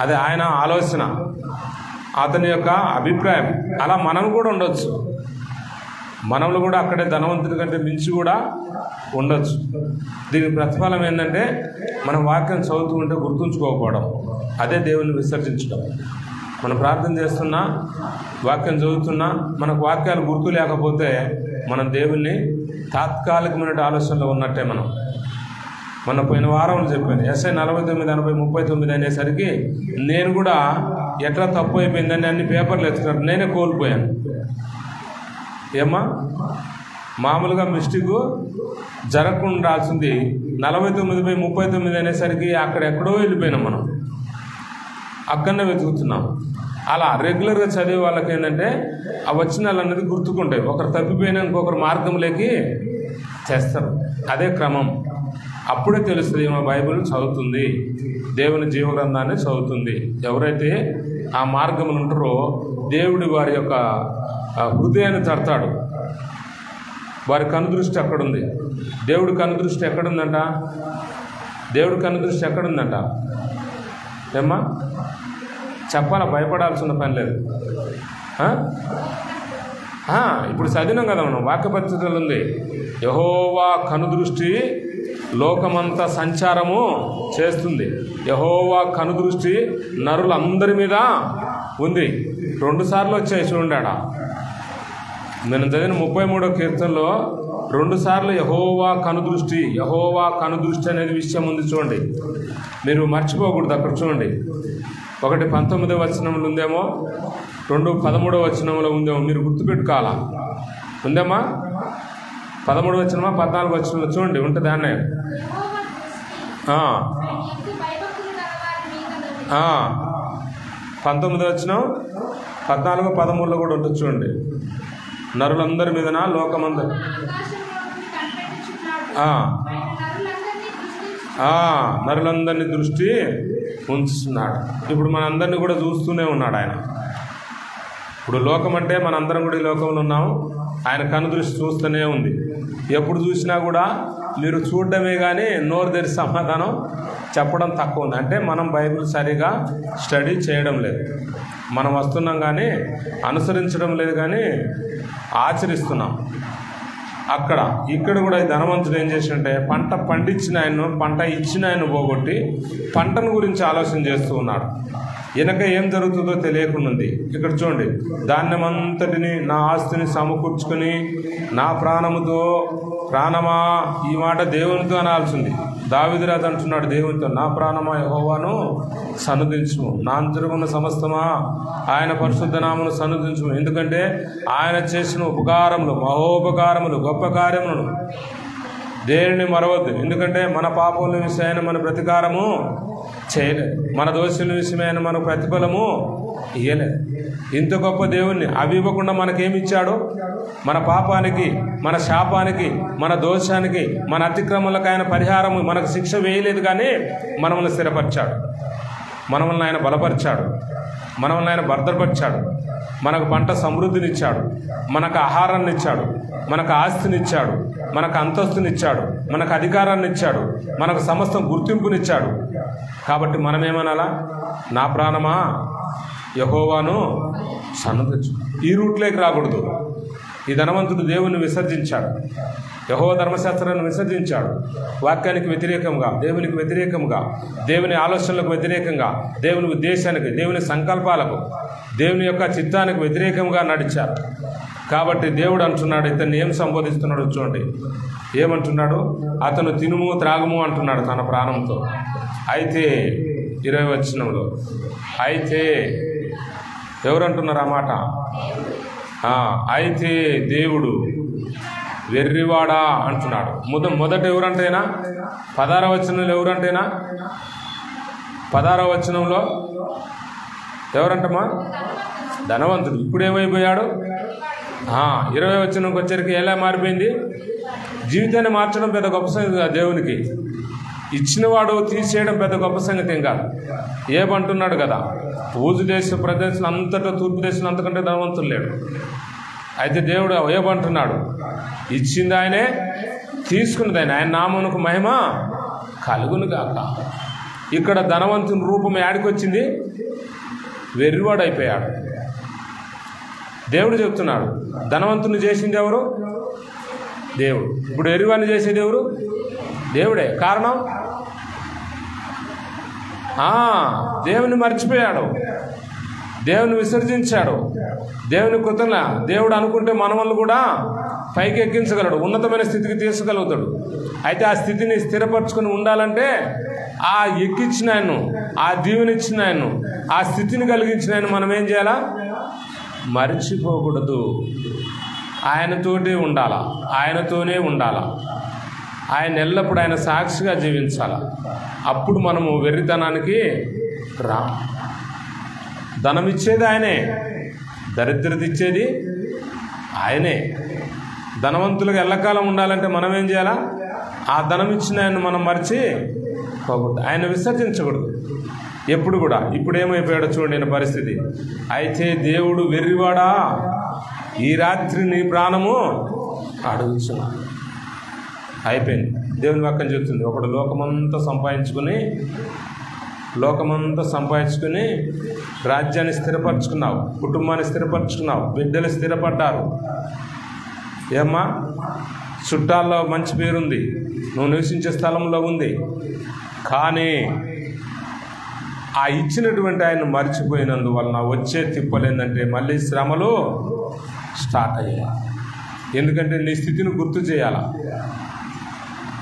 అది ఆయన ఆలోచన, అతని యొక్క అభిప్రాయం. అలా మనం కూడా ఉండొచ్చు, మనము కూడా అక్కడే ధనవంతుడి కంటే మించి కూడా ఉండొచ్చు. దీనికి ప్రతిఫలం ఏంటంటే మనం వాక్యం చదువుతూ ఉంటే గుర్తుంచుకోకపోవడం, అదే దేవుని విసర్జించడం. మనం ప్రార్థన చేస్తున్నా, వాక్యం చదువుతున్నా, మనకు వాక్యాలు గుర్తు లేకపోతే మనం దేవుణ్ణి తాత్కాలికమైన ఆలోచనలో ఉన్నట్టే. మన పోయిన వారం చెప్పాను, ఎస్ఐ 49:80-39 అనేసరికి నేను కూడా ఎట్లా తప్పు అయిపోయిందని అన్ని పేపర్లు ఎత్తుకున్నాను, నేనే కోల్పోయాను. ఏమ్మా మామూలుగా మిస్టేక్ జరగకుండాల్సింది 49:39 అనేసరికి అక్కడెక్కడో వెళ్ళిపోయినాం, మనం అక్కడనే వెతుకుతున్నాం. అలా రెగ్యులర్గా చదివే వాళ్ళకి ఏంటంటే ఆ వచనాలు అన్నది గుర్తుకుంటాయి. ఒకరు తప్పిపోయినా ఇంకొకరు మార్గంలోకి తెస్తారు, అదే క్రమం. అప్పుడే తెలుస్తుంది మా బైబిల్ చదువుతుంది, దేవుని జీవగ్రంథాన్ని చదువుతుంది. ఎవరైతే ఆ మార్గములు ఉంటారో దేవుడి వారి యొక్క హృదయాన్ని తడతాడు. వారి కనుదృష్టి అక్కడుంది. దేవుడి కనుదృష్టి ఎక్కడుందంట? దేవుడి కనుదృష్టి ఎక్కడుందంట? ఏమ్మా చెప్పాలా, భయపడాల్సిన పని లేదు. ఇప్పుడు చదివినాం కదా మనం, వాక్య పద్ధతులు ఉంది. యెహోవా కనుదృష్టి లోకమంతా సంచారము చేస్తుంది. యెహోవా కనుదృష్టి నరులందరి మీద ఉంది. 2 సార్లు వచ్చాయి చూడండి. ఆడ నేను చదివిన 33వ కీర్తనలో 2 సార్లు యెహోవా కనుదృష్టి అనేది విషయం ఉంది చూడండి. మీరు మర్చిపోకూడదు. అక్కడ చూడండి, 1 19వ వచనంలో ఉందేమో, 2 13వ వచనంలో ఉందేమో, మీరు గుర్తుపెట్టుకోవాలా. ఉందేమా? 13వ వచనమా 14వ వచనంలో చూడండి, ఉంటుంది అనే 19వ వచనం 14 13లో కూడా ఉంటుంది చూడండి. నరులందరి మీదన లోకమందరి నరులందరినీ దృష్టి ఉంచుతున్నాడు. ఇప్పుడు మనందరినీ కూడా చూస్తూనే ఉన్నాడు ఆయన. ఇప్పుడు లోకం అంటే మనందరం కూడా ఈ లోకంలో ఉన్నాము. ఆయన కనుదృష్టి చూస్తూనే ఉంది. ఎప్పుడు చూసినా కూడా మీరు చూడడమే కానీ నోరు తెరిచి సమాధానం చెప్పడం తక్కువ ఉంది. అంటే మనం బైబిల్ సరిగా స్టడీ చేయడం లేదు. మనం వస్తున్నాం కానీ అనుసరించడం లేదు, కానీ ఆచరిస్తున్నాం. ఇక్కడ కూడా ఈ ధనవంతుడు ఏం చేసింటే పంట పండించిన ఆయన్ను, పంట ఇచ్చిన ఆయన్ను పోగొట్టి పంటను గురించి ఆలోచన చేస్తూ ఉన్నాడు. వెనక ఏం జరుగుతుందో తెలియకుండా. ఇక్కడ చూడండి, ధాన్యమంతటిని, నా ఆస్తిని సమకూర్చుకొని నా ప్రాణమా, ఈ మాట దేవునితో అనాల్సింది. దావీదు రాజు అంటున్నాడు దేవునితో, నా ప్రాణమా యెహోవాను సన్నుతించుము, నా అంతరమున్న సమస్తమా ఆయన పరిశుద్ధ నామమును సన్నుతించుము. ఎందుకంటే ఆయన చేసిన ఉపకారములు, మహోపకారములు, గొప్ప కార్యములను దేనిని మరవద్దు. ఎందుకంటే మన పాపముల విషయాన మన ప్రతీకారము చేయలేదు, మన దోషుల విషయమైన మన ప్రతిఫలము ఇయ్యలేదు. ఇంత గొప్ప దేవుణ్ణి అవి ఇవ్వకుండా మనకేమిచ్చాడు? మన పాపానికి, మన శాపానికి, మన దోషానికి, మన అతిక్రమలకు ఆయన పరిహారము, మనకు శిక్ష వేయలేదు, కానీ మనల్ని స్థిరపరిచాడు, మనల్ని ఆయన బలపరిచాడు, మనల్ని ఆయన భద్రపరిచాడు. మనకు పంట సమృద్ధినిచ్చాడు, మనకు ఆహారాన్ని ఇచ్చాడు, మనకు ఆస్తినిచ్చాడు, మనకు అంతస్తునిచ్చాడు, మనకు అధికారాన్ని ఇచ్చాడు, మనకు సమస్తం గుర్తింపునిచ్చాడు. కాబట్టి మనమేమనాలా? నా ప్రాణమా యెహోవాను సన్నుతించు. ఈ రూట్లోకి రాకూడదు. ఈ ధనవంతుడు దేవుని విసర్జించాడు, యెహోవా ధర్మశాస్త్రాన్ని విసర్జించాడు. వాక్యానికి వ్యతిరేకంగా, దేవునికి వ్యతిరేకంగా, దేవుని ఆలోచనలకు వ్యతిరేకంగా, దేవుని ఉద్దేశానికి, దేవుని సంకల్పాలకు, దేవుని యొక్క చిత్తానికి వ్యతిరేకంగా నడిచారు. కాబట్టి దేవుడు అంటున్నాడు, ఇతన్ని ఏం సంబోధిస్తున్నాడు చూడండి. ఏమంటున్నాడు? అతను తినుము త్రాగుము అంటున్నాడు తన ప్రాణంతో. అయితే 20వ వచనంలో అయితే ఎవరంటున్నారు ఆ మాట? అయితే దేవుడు వెర్రివాడా అంటున్నాడు. మొదట ఎవరంటేనా? 16వ వచనంలో ఎవరంటేనా? 16వ వచనంలో ఎవరంటమా? ధనవంతుడు. ఇప్పుడు ఏమైపోయాడు? 20వ వచనంకి వచ్చరికి ఎలా మారిపోయింది? జీవితాన్ని మార్చడం పెద్ద గొప్ప సంగతి కాదు దేవునికి. ఇచ్చినవాడు తీసేయడం పెద్ద గొప్ప సంగతి ఏం కాదు. ఏమంటున్నాడు కదా, ఊజు దేశ ప్రదేశం అంతటా, తూర్పు దేశం అంతకంటే ధనవంతులు లేడు. అయితే దేవుడు ఏమంటున్నాడు? ఇచ్చింది ఆయనే, తీసుకున్నది ఆయన, ఆయన నామమునకు మహిమ కలుగును గాక. ఇక్కడ ధనవంతుని రూపం యాడికొచ్చింది? వెర్రివాడు అయిపోయాడు. దేవుడు చెప్తున్నాడు, ధనవంతుని చేసింది ఎవరు? దేవుడు. ఇప్పుడు వెర్రివాడిని చేసేది ఎవరు? దేవుడే. కారణం దేవుని మర్చిపోయాడు, దేవుని విసర్జించాడు, దేవుని కృతజ్ఞ. దేవుడు అనుకుంటే మనవల్ని కూడా పైకి ఎక్కించగలడు, ఉన్నతమైన స్థితికి తీసుకెళ్తాడు. అయితే ఆ స్థితిని స్థిరపరచుకొని ఉండాలంటే ఆ ఎక్కించిన ఆయన్ను, ఆ దీవెనిచ్చిన ఆయన్ను, ఆ స్థితిని కలిగించిన ఆయన మనం ఏం చేయాలా? మర్చిపోకూడదు. ఆయనతోనే ఉండాలా, ఆయనతోనే ఉండాలా, ఆయన ఎల్లప్పుడూ ఆయన సాక్షిగా జీవించాల. అప్పుడు మనము వెర్రితనానికి రా. ధనం ఇచ్చేది ఆయనే, దరిద్రత ఇచ్చేది ఆయనే. ధనవంతులకు ఎల్లకాలం ఉండాలంటే మనం ఏం చేయాలా? ఆ ధనం ఇచ్చిన ఆయన మనం మర్చిపోకూడదు, ఆయన విసర్జించకూడదు ఎప్పుడు కూడా. ఇప్పుడు ఏమైపోయాడో చూడండి పరిస్థితి. అయితే దేవుడు వెర్రివాడా, ఈ రాత్రి నీ ప్రాణము అడుగుచున్నా. అయిపోయింది. దేవుని వాక్యం చెప్తుంది, ఒకడు లోకమంతా సంపాదించుకుని రాజ్యాన్ని స్థిరపరచుకున్నావు, కుటుంబాన్ని స్థిరపరచుకున్నావు, బిడ్డలు స్థిరపడ్డారు. ఏమ్మా, చుట్టాల్లో మంచి పేరుంది, నువ్వు నివసించే స్థలంలో ఉంది. కానీ ఆ ఇచ్చినటువంటి ఆయన మర్చిపోయినందువలన వచ్చే తిప్పలేందంటే మళ్ళీ శ్రమలు స్టార్ట్ అయ్యాయి. ఎందుకంటే నీ స్థితిని గుర్తు చేయాలా.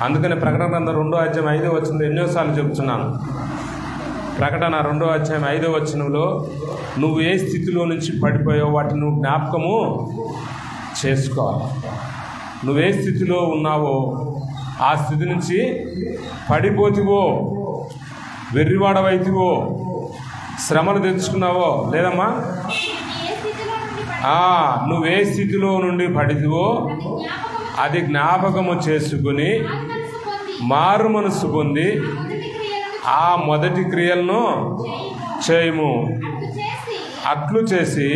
అందుకని ప్రకటన గ్రంథం 2వ అధ్యాయం 5వ వచనంలో ఎన్నోసార్లు చెప్తున్నాను. ప్రకటన 2వ అధ్యాయం 5వ వచనంలో నువ్వు ఏ స్థితిలో నుంచి పడిపోయావో వాటిని నువ్వు జ్ఞాపకము చేసుకోవాలి. నువ్వే స్థితిలో ఉన్నావో ఆ స్థితి నుంచి పడిపోతివో, వెర్రివాడవైతివో, శ్రమలు తెచ్చుకున్నావో లేదమ్మా, నువ్వే స్థితిలో నుండి పడితివో అది జ్ఞాపకము చేసుకుని మారు మనసు పొంది ఆ మొదటి క్రియలను చేయము. అట్లు చేసి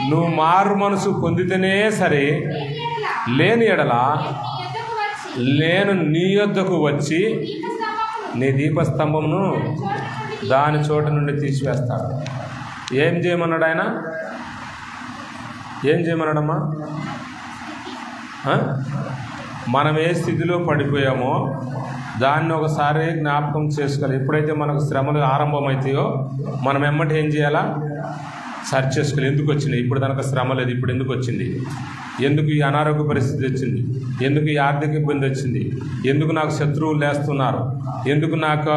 నువ్వు మారు మనసు పొందితేనే సరే, లేని ఎడల నేను నీ యొద్దకు వచ్చి నీ దీపస్తంభమును దాని చోట నుండి తీసివేస్తాడు. ఏం చేయమన్నాడు ఆయన? ఏం చేయమన్నాడమ్మా? మనం ఏ స్థితిలో పడిపోయామో దాన్ని ఒకసారి జ్ఞాపకం చేసుకోవాలి. ఎప్పుడైతే మనకు శ్రమలు ఆరంభమవుతాయో మనం ఎమ్మటి ఏం చేయాలా? సరి చేసుకోవాలి. ఎందుకు వచ్చింది? ఇప్పుడు తనకు శ్రమ లేదు, ఇప్పుడు ఎందుకు వచ్చింది? ఎందుకు ఈ అనారోగ్య పరిస్థితి వచ్చింది? ఎందుకు ఈ ఆర్థిక ఇబ్బంది వచ్చింది? ఎందుకు నాకు శత్రువులు లేస్తున్నారు? ఎందుకు నాకు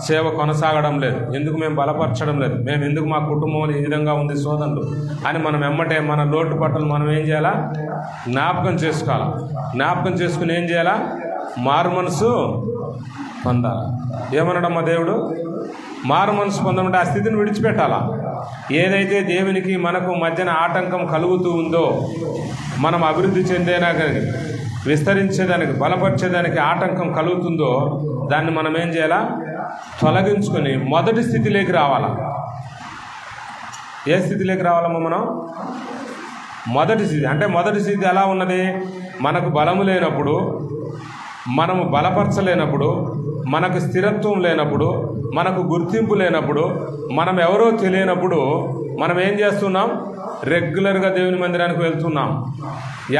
సేవ కొనసాగడం లేదు? ఎందుకు మేము బలపరచడం లేదు? మేము ఎందుకు మా కుటుంబంలో ఈ విధంగా ఉంది శోధనలు అని మనం ఎమ్మటే మన లోటుపాట్లు మనం ఏం చేయాలా? జ్ఞాపకం చేసుకోవాలా. జ్ఞాపకం చేసుకుని ఏం చేయాలా? మారు మనసు పొందాలా. ఏమన్నాడమ్మా దేవుడు? మారు మనసు పొందమంటే ఆ స్థితిని విడిచిపెట్టాలా. ఏదైతే దేవునికి మనకు మధ్యన ఆటంకం కలుగుతూ ఉందో, మనం అభివృద్ధి చెందేదానికి, విస్తరించేదానికి, బలపరిచేదానికి ఆటంకం కలుగుతుందో దాన్ని మనం ఏం చేయాలా? తొలగించుకొని మొదటి స్థితిలోకి రావాలా. ఏ స్థితిలోకి రావాలమ్మా మనం? మొదటి స్థితి. అంటే మొదటి స్థితి ఎలా ఉన్నది? మనకు బలము లేనప్పుడు, మనము బలపరచలేనప్పుడు, మనకు స్థిరత్వం లేనప్పుడు, మనకు గుర్తింపు లేనప్పుడు, మనం ఎవరో తెలియనప్పుడు మనం ఏం చేస్తున్నాం? రెగ్యులర్గా దేవుని మందిరానికి వెళ్తున్నాం,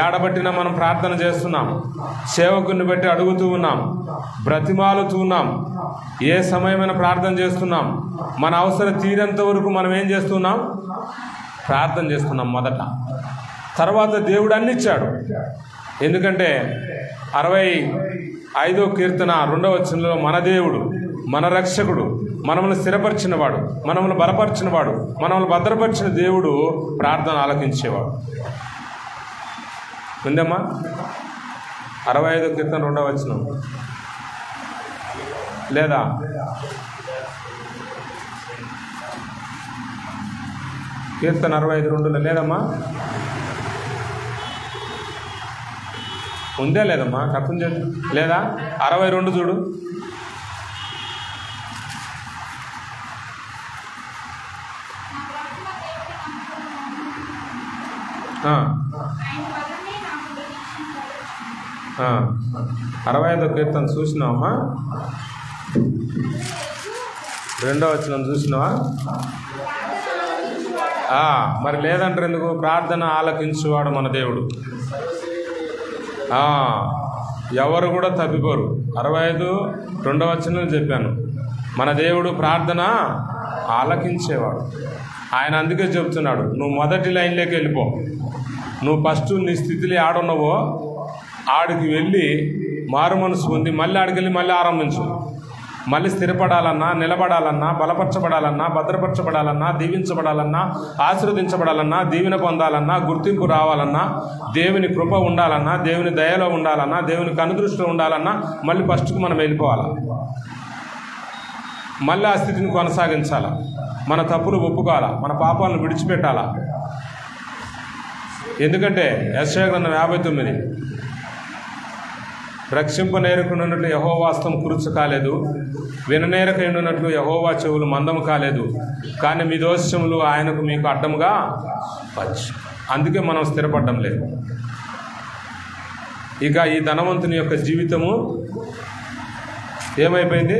ఏడబట్టినా మనం ప్రార్థన చేస్తున్నాం, సేవకుని బట్టి అడుగుతూ ఉన్నాం, బ్రతిమాలుతూ ఉన్నాం, ఏ సమయమైనా ప్రార్థన చేస్తున్నాం. మన అవసరం తీరేంత వరకు మనం ఏం చేస్తున్నాం? ప్రార్థన చేస్తున్నాం మొదట. తర్వాత దేవుడు అన్ని ఇచ్చాడు. ఎందుకంటే 65వ కీర్తన 2వ వచనంలో మన దేవుడు, మన రక్షకుడు, మనల్ని స్థిరపరిచినవాడు, మనల్ని బలపరిచినవాడు, మనల్ని భద్రపరిచిన దేవుడు ప్రార్థన ఆలకించేవాడు. ఉందమ్మా? 65వ కీర్తన 2వ వచనం లేదా? కీర్తన 65:2 లేదమ్మా? ఉందే లేదమ్మా? తప్పని చెప్పి లేదా? 62 చూడు. ఆ 65వ కీర్తన చూసినావమ్మా? 2వ వచనం చూసినావా? మరి లేదంటారు ఎందుకు? ప్రార్థన ఆలకించువాడు మన దేవుడు. ఎవరు కూడా తప్పిపోరు. 65:2 వచనం చెప్పాను, మన దేవుడు ప్రార్థన ఆలకించేవాడు. ఆయన అందుకే చెప్తున్నాడు, నువ్వు మొదటి లైన్లోకి వెళ్ళిపో. నువ్వు ఫస్ట్ నీ స్థితిలో ఆడున్నావో ఆడికి వెళ్ళి మారు మనసు పొంది మళ్ళీ ఆడికి వెళ్ళి మళ్ళీ ఆరంభించు. మళ్ళీ స్థిరపడాలన్నా, నిలబడాలన్నా, బలపరచబడాలన్నా, భద్రపరచబడాలన్నా, దీవించబడాలన్నా, ఆశీర్వదించబడాలన్నా, దీవెన పొందాలన్నా, గుర్తింపు రావాలన్నా, దేవుని కృప ఉండాలన్నా, దేవుని దయలో ఉండాలన్నా, దేవుని కనుదృష్టిలో ఉండాలన్నా మళ్ళీ ఫస్ట్కి మనం వెళ్ళిపోవాలా. మళ్ళీ ఆ స్థితిని కొనసాగించాలా. మన తప్పులు ఒప్పుకోవాలా, మన పాపాలను విడిచిపెట్టాలా. ఎందుకంటే యెషయా గ్రంథం 59, రక్షింపనేరకున్నట్లు యెహోవా హస్తం కురుచు కాలేదు, విననేరకయున్నట్లు యెహోవా చెవులు మందము కాలేదు, కానీ మీ దోషములు ఆయనకు మీకు అడ్డముగా వచ్చు. అందుకే మనం స్థిరపడడం లేదు. ఇక ఈ ధనవంతుని యొక్క జీవితము ఏమైపోయింది?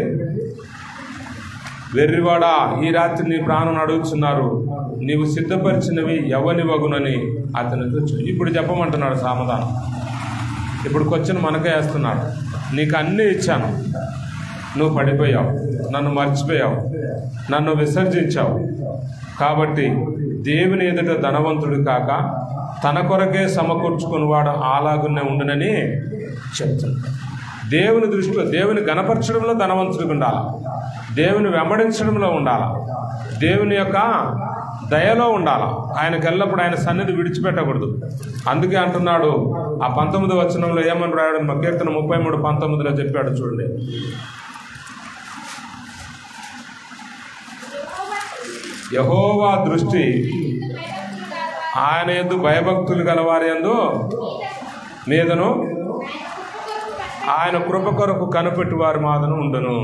వెర్రివాడా, ఈ రాత్రి నీ ప్రాణం అడుగుతున్నారు, నీవు సిద్ధపరిచినవి ఎవని వగునని అతనితో ఇప్పుడు చెప్పమంటున్నాడు సమాధానం. ఇప్పుడు క్వశ్చన్ మనకే వేస్తున్నాడు. నీకు అన్నీ ఇచ్చాను, నువ్వు పడిపోయావు, నన్ను మర్చిపోయావు, నన్ను విసర్జించావు. కాబట్టి దేవుని ఎదుట ధనవంతుడు కాక తన కొరకే సమకూర్చుకునేవాడు అలాగునే ఉండునని చెప్తున్నాడు. దేవుని దృష్టిలో దేవుని గణపరచడంలో ధనవంతుడికి ఉండాలి, దేవుని వెంబడించడంలో ఉండాలి, దేవుని యొక్క దయలో ఉండాలి. ఆయనకు ఎల్లప్పుడు ఆయన సన్నిధి విడిచిపెట్టకూడదు. అందుకే అంటున్నాడు ఆ 19వ వచనంలో ఏమని రాయడం, మా కీర్తన 33:19 చెప్పాడు చూడండి. యెహోవా దృష్టి ఆయన యందు భయభక్తులు గలవారి యందు మీదను ఆయన కృప కొరకు కనిపెట్టి వారి మాదను ఉండును.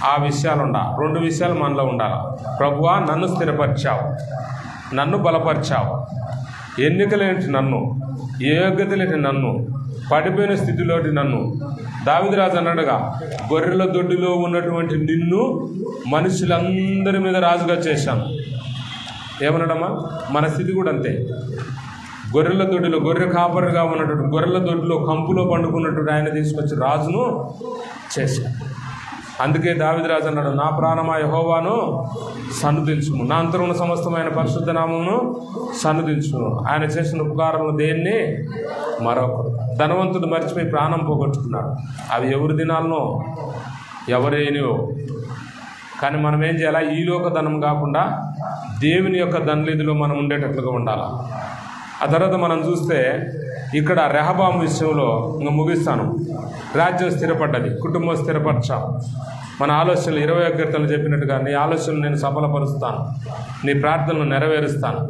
ఆ విషయాలు ఉండాలి. 2 విషయాలు మనలో ఉండాలి. ప్రభువా, నన్ను స్థిరపరిచావు, నన్ను బలపరిచావు, ఎన్నికలేంటి నన్ను, యోగ్యతలేంటి నన్ను, పడిపోయిన స్థితిలోటి నన్ను. దావీదురాజు అన్నాడుగా, గొర్రెల దొడ్డిలో ఉన్నటువంటి నిన్ను మనుషులందరి మీద రాజుగా చేశాను. ఏమన్నాడమ్మా? మన స్థితి కూడా అంతే. గొర్రెల దొడ్డిలో గొర్రె కాపరిగా ఉన్నటువంటి గొర్రెల దొడ్డిలో కంపులో పండుకున్నటువంటి ఆయన తీసుకొచ్చి రాజును చేశాను. అందుకే దావీదురాజు అన్నాడు, నా ప్రాణమా యెహోవాను సన్నుతించుము, నా అంతరంగ సమస్తమైన పరిశుద్ధ నామమును సన్నుతించుము. ఆయన చేసిన ఉపకారములు దేన్ని మరొకరు. ధనవంతుడు మర్చిపోయి ప్రాణం పోగొట్టుకున్నాడు. అవి ఎవరి దినాలనో ఎవరేనివో. కానీ మనం ఏం చేయాలా? ఈ లోక ధనం కాకుండా దేవుని యొక్క ధననిధిలో మనం ఉండేటట్లుగా ఉండాలి. ఆ తర్వాత మనం చూస్తే ఇక్కడ రెహబాము విషయంలో ఇంకా ముగిస్తాను. రాజ్యం స్థిరపడ్డది, కుటుంబం స్థిరపరచాం. మన ఆలోచనలు 21 కీర్తనలు చెప్పినట్టుగా నీ ఆలోచనలు నేను సఫలపరుస్తాను, నీ ప్రార్థనలు నెరవేరుస్తాను,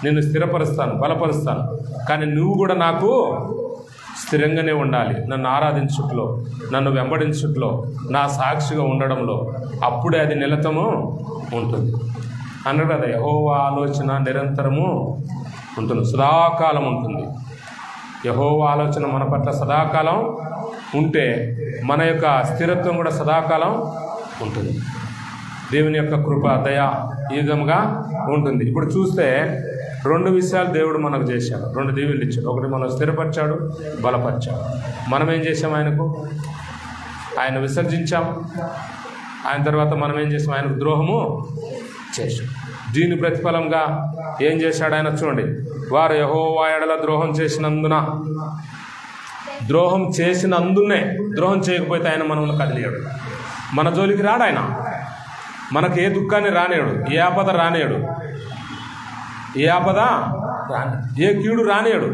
నిన్ను స్థిరపరుస్తాను, బలపరుస్తాను. కానీ నువ్వు కూడా నాకు స్థిరంగానే ఉండాలి. నన్ను ఆరాధించుట్లో, నన్ను వెంబడించుట్లో, నా సాక్షిగా ఉండడంలో. అప్పుడే అది నిలతము ఉంటుంది. అన్నాడు కదా, యెహోవా ఆలోచన నిరంతరము ఉంటుంది, సదాకాలం ఉంటుంది. యెహోవా ఆలోచన మన పట్ల సదాకాలం ఉంటే మన యొక్క స్థిరత్వం కూడా సదాకాలం ఉంటుంది. దేవుని యొక్క కృప, దయ ఈ విధంగా ఉంటుంది. ఇప్పుడు చూస్తే 2 విషయాలు దేవుడు మనకు చేశాడు, 2 దీవెనలు ఇచ్చాడు. ఒకటి మనం స్థిరపరిచాడు, బలపరిచాడు. మనం ఏం చేసాం? ఆయన విసర్జించాం. ఆయన తర్వాత మనం ఏం చేసాం? ఆయనకు ద్రోహము చేశాం. దీని ప్రతిఫలంగా ఏం చేశాడు ఆయన చూడండి. వారు యెహోవా ఎడల ద్రోహం చేసినందునే, ద్రోహం చేయకపోతే ఆయన మనల్ని కదిలేడు. మన జోలికి రాడు ఆయన. మనకు ఏ దుఃఖాన్ని రానేడు, ఏ ఆపద రానేడు, ఏ కీడు రానేడు,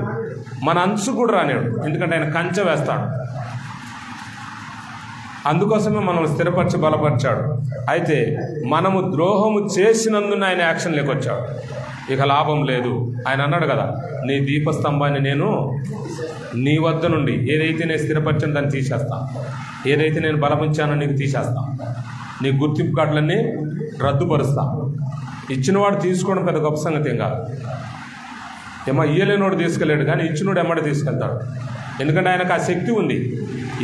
మన అంచు కూడా రానేడు. ఎందుకంటే ఆయన కంచె వేస్తాడు. అందుకోసమే మనం స్థిరపరిచి బలపరిచాడు. అయితే మనము ద్రోహము చేసినందున ఆయన యాక్షన్ లేకొచ్చాడు. ఇక లాభం లేదు. ఆయన అన్నాడు కదా, నీ దీపస్తంభాన్ని నేను నీ వద్ద నుండి ఏదైతే నేను స్థిరపరిచాను దాన్ని తీసేస్తాను, ఏదైతే నేను బలపరిచానో నీకు తీసేస్తాను, నీ గుర్తింపు కార్డులన్నీ రద్దుపరుస్తా. ఇచ్చినవాడు తీసుకోవడం పెద్ద గొప్ప సంగతి ఏం కాదు. ఇయ్యలేనోడు తీసుకెళ్ళాడు, కానీ ఇచ్చినోడు ఎమ్మడి తీసుకెళ్తాడు. ఎందుకంటే ఆయనకు ఆ శక్తి ఉంది,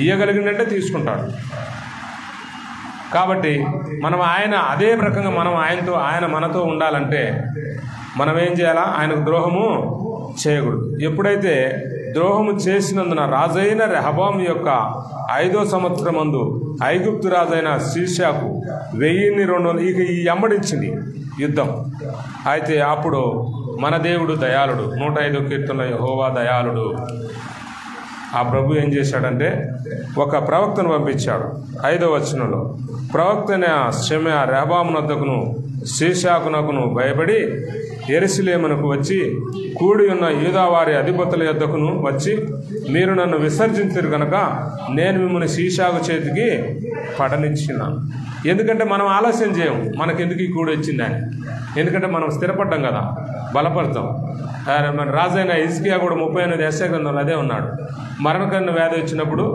ఇయ్యగలిగిందంటే తీసుకుంటాడు. కాబట్టి మనం అదే రకంగా మనం ఆయన మనతో ఉండాలంటే మనం ఏం చేయాలా? ఆయనకు ద్రోహము చేయకూడదు. ఎప్పుడైతే ద్రోహము చేసినందున రాజైన రెహబాము యొక్క 5వ సంవత్సరమందు ఐగుప్తు రాజైన షీషాకు 1200 ఇక ఈ ఎమ్మడించింది యుద్ధం. అయితే అప్పుడు మన దేవుడు దయాళుడు. 105వ కీర్తనలో యెహోవా దయాళుడు. ఆ ప్రభు ఏం చేశాడంటే ఒక ప్రవక్తను పంపించాడు. 5వ వచనంలో ప్రవక్త షెమయా రెహబామునొద్దకును షీషాకునకును భయపడి యెరూషలేమునకు వచ్చి కూడి ఉన్న యూదావారి అధిపతుల యొద్దకును వచ్చి, మీరు నన్ను విసర్జించారు కనుక నేను మిమ్మల్ని షీషాకు చేతికి పడనిచ్చినాను. ఎందుకంటే మనం ఆలస్యం చేయం, మనకెందుకు ఈ కూడి వచ్చిందని. ఎందుకంటే మనం స్థిరపడ్డాం కదా, బలపడతాం. మన రాజైన హిజ్కియా కూడా 38 యెషయా గ్రంథంలో అదే ఉన్నాడు. మరణకరణ వ్యాధి వచ్చినప్పుడు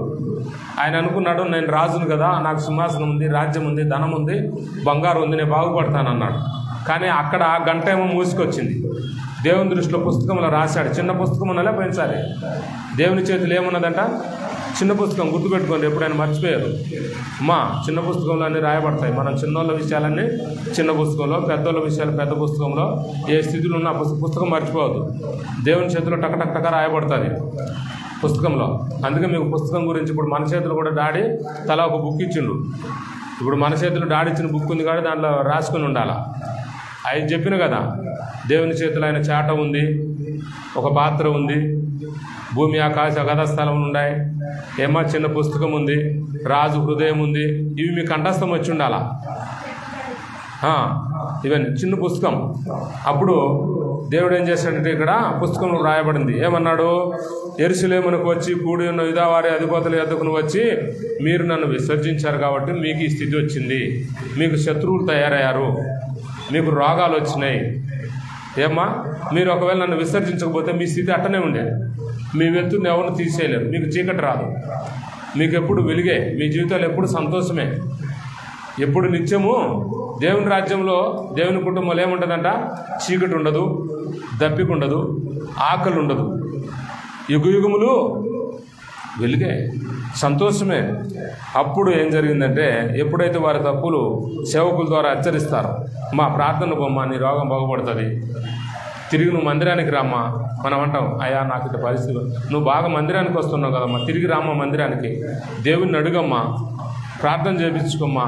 ఆయన అనుకున్నాడు, నేను రాజును కదా, నాకు సింహాసనం ఉంది, రాజ్యం ఉంది, ధనం ఉంది, బంగారం ఉంది, నేను బాగుపడతానన్నాడు. కానీ అక్కడ గంట ఏమో మూసుకొచ్చింది. దేవుని దృష్టిలో పుస్తకంలో రాశాడు. చిన్న పుస్తకం ఉన్నలే పెంచాలి. దేవుని చేతులు ఏమున్నదంట? చిన్న పుస్తకం గుర్తుపెట్టుకోండి, ఎప్పుడైనా మర్చిపోయారు. చిన్న పుస్తకంలో అన్నీ రాయబడతాయి. మనం చిన్నోళ్ళ విషయాలన్నీ చిన్న పుస్తకంలో, పెద్దోళ్ళ విషయాలు పెద్ద పుస్తకంలో, ఏ స్థితిలో ఉన్న పుస్తకం మర్చిపోవద్దు. దేవుని చేతిలో టక రాయబడుతుంది పుస్తకంలో. అందుకే మీకు పుస్తకం గురించి ఇప్పుడు మన చేతిలో కూడా డాడీ తలా ఒక బుక్ ఇచ్చిండు. ఇప్పుడు మన చేతిలో డాడీ ఇచ్చిన బుక్ ఉంది కాబట్టి దాంట్లో రాసుకొని ఉండాలా. ఆయన చెప్పిన కదా, దేవుని చేతిలో ఆయన చాట ఉంది, ఒక పాత్ర ఉంది, భూమి ఆకాశ గదస్థలం ఉన్నాయి, చిన్న పుస్తకం ఉంది, రాజు హృదయం ఉంది. ఇవి మీకు కంఠస్థం వచ్చి ఉండాలా. ఇవన్నీ చిన్న పుస్తకం. అప్పుడు దేవుడు ఏం చేశాడంటే ఇక్కడ పుస్తకంలో రాయబడింది. ఏమన్నాడు? యెరూషలేమునకు వచ్చి కూడి ఉన్న యూదావారి అధిపతుల యొద్దకు వచ్చి మీరు నన్ను విసర్జించారు కాబట్టి మీకు ఈ స్థితి వచ్చింది. మీకు శత్రువులు తయారయ్యారు, మీకు రోగాలు వచ్చినాయి. మీరు ఒకవేళ నన్ను విసర్జించకపోతే మీ స్థితి అట్టనే ఉండేది. మీ వెతుని ఎవరిని తీసేయలేరు. మీకు చీకటి రాదు, మీకు ఎప్పుడు వెలిగే, మీ జీవితాలు ఎప్పుడు సంతోషమే, ఎప్పుడు నిత్యము. దేవుని రాజ్యంలో దేవుని కుటుంబంలో ఏముంటుందంట? చీకటి ఉండదు, దప్పిక ఉండదు, ఆకలి ఉండదు, యుగయుగములు వెలిగే, సంతోషమే. అప్పుడు ఏం జరిగిందంటే, ఎప్పుడైతే వారి తప్పులు సేవకుల ద్వారా హెచ్చరిస్తారో, ప్రార్థన బొమ్మ నీ రోగం బాగుపడుతుంది, తిరిగి నువ్వు మందిరానికి రామ్మా. మనం అంటాం, అయ్యా నాకు ఇంత పరిస్థితి, నువ్వు బాగా మందిరానికి వస్తున్నావు కదమ్మా, తిరిగి రామ్మా మందిరానికి, దేవుణ్ణి అడుగమ్మా, ప్రార్థన చేయించుకోమ్మా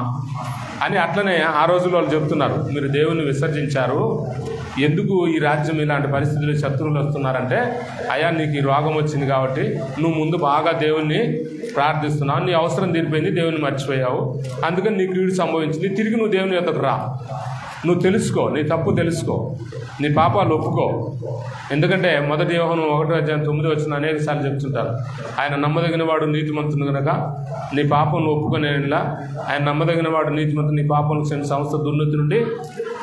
అని. అట్లనే ఆ రోజుల్లో వాళ్ళు చెప్తున్నారు, మీరు దేవుణ్ణి విసర్జించారు, ఎందుకు ఈ రాజ్యం ఇలాంటి పరిస్థితులు శత్రువులు వస్తున్నారంటే, అయ్యా నీకు ఈ రోగం వచ్చింది కాబట్టి నువ్వు ముందు బాగా దేవుణ్ణి ప్రార్థిస్తున్నావు, నీ అవసరం తీరిపోయింది, దేవుని మర్చిపోయావు, అందుకని నీకు కీడు సంభవించింది. తిరిగి నువ్వు దేవుని యొద్దకు రా, నువ్వు తెలుసుకో, నీ తప్పు తెలుసుకో, నీ పాపాలు ఒప్పుకో. ఎందుకంటే 1 యోహాను 1:9 అనేక సార్లు చెప్తుంటారు, ఆయన నమ్మదగిన వాడు నీతిమంతుడు కనుక నీ పాపం ఒప్పుకునేలా ఆయన నమ్మదగిన వాడు నీతిమంతుడు, నీ పాపం సంస్థ దుర్నీతి నుండి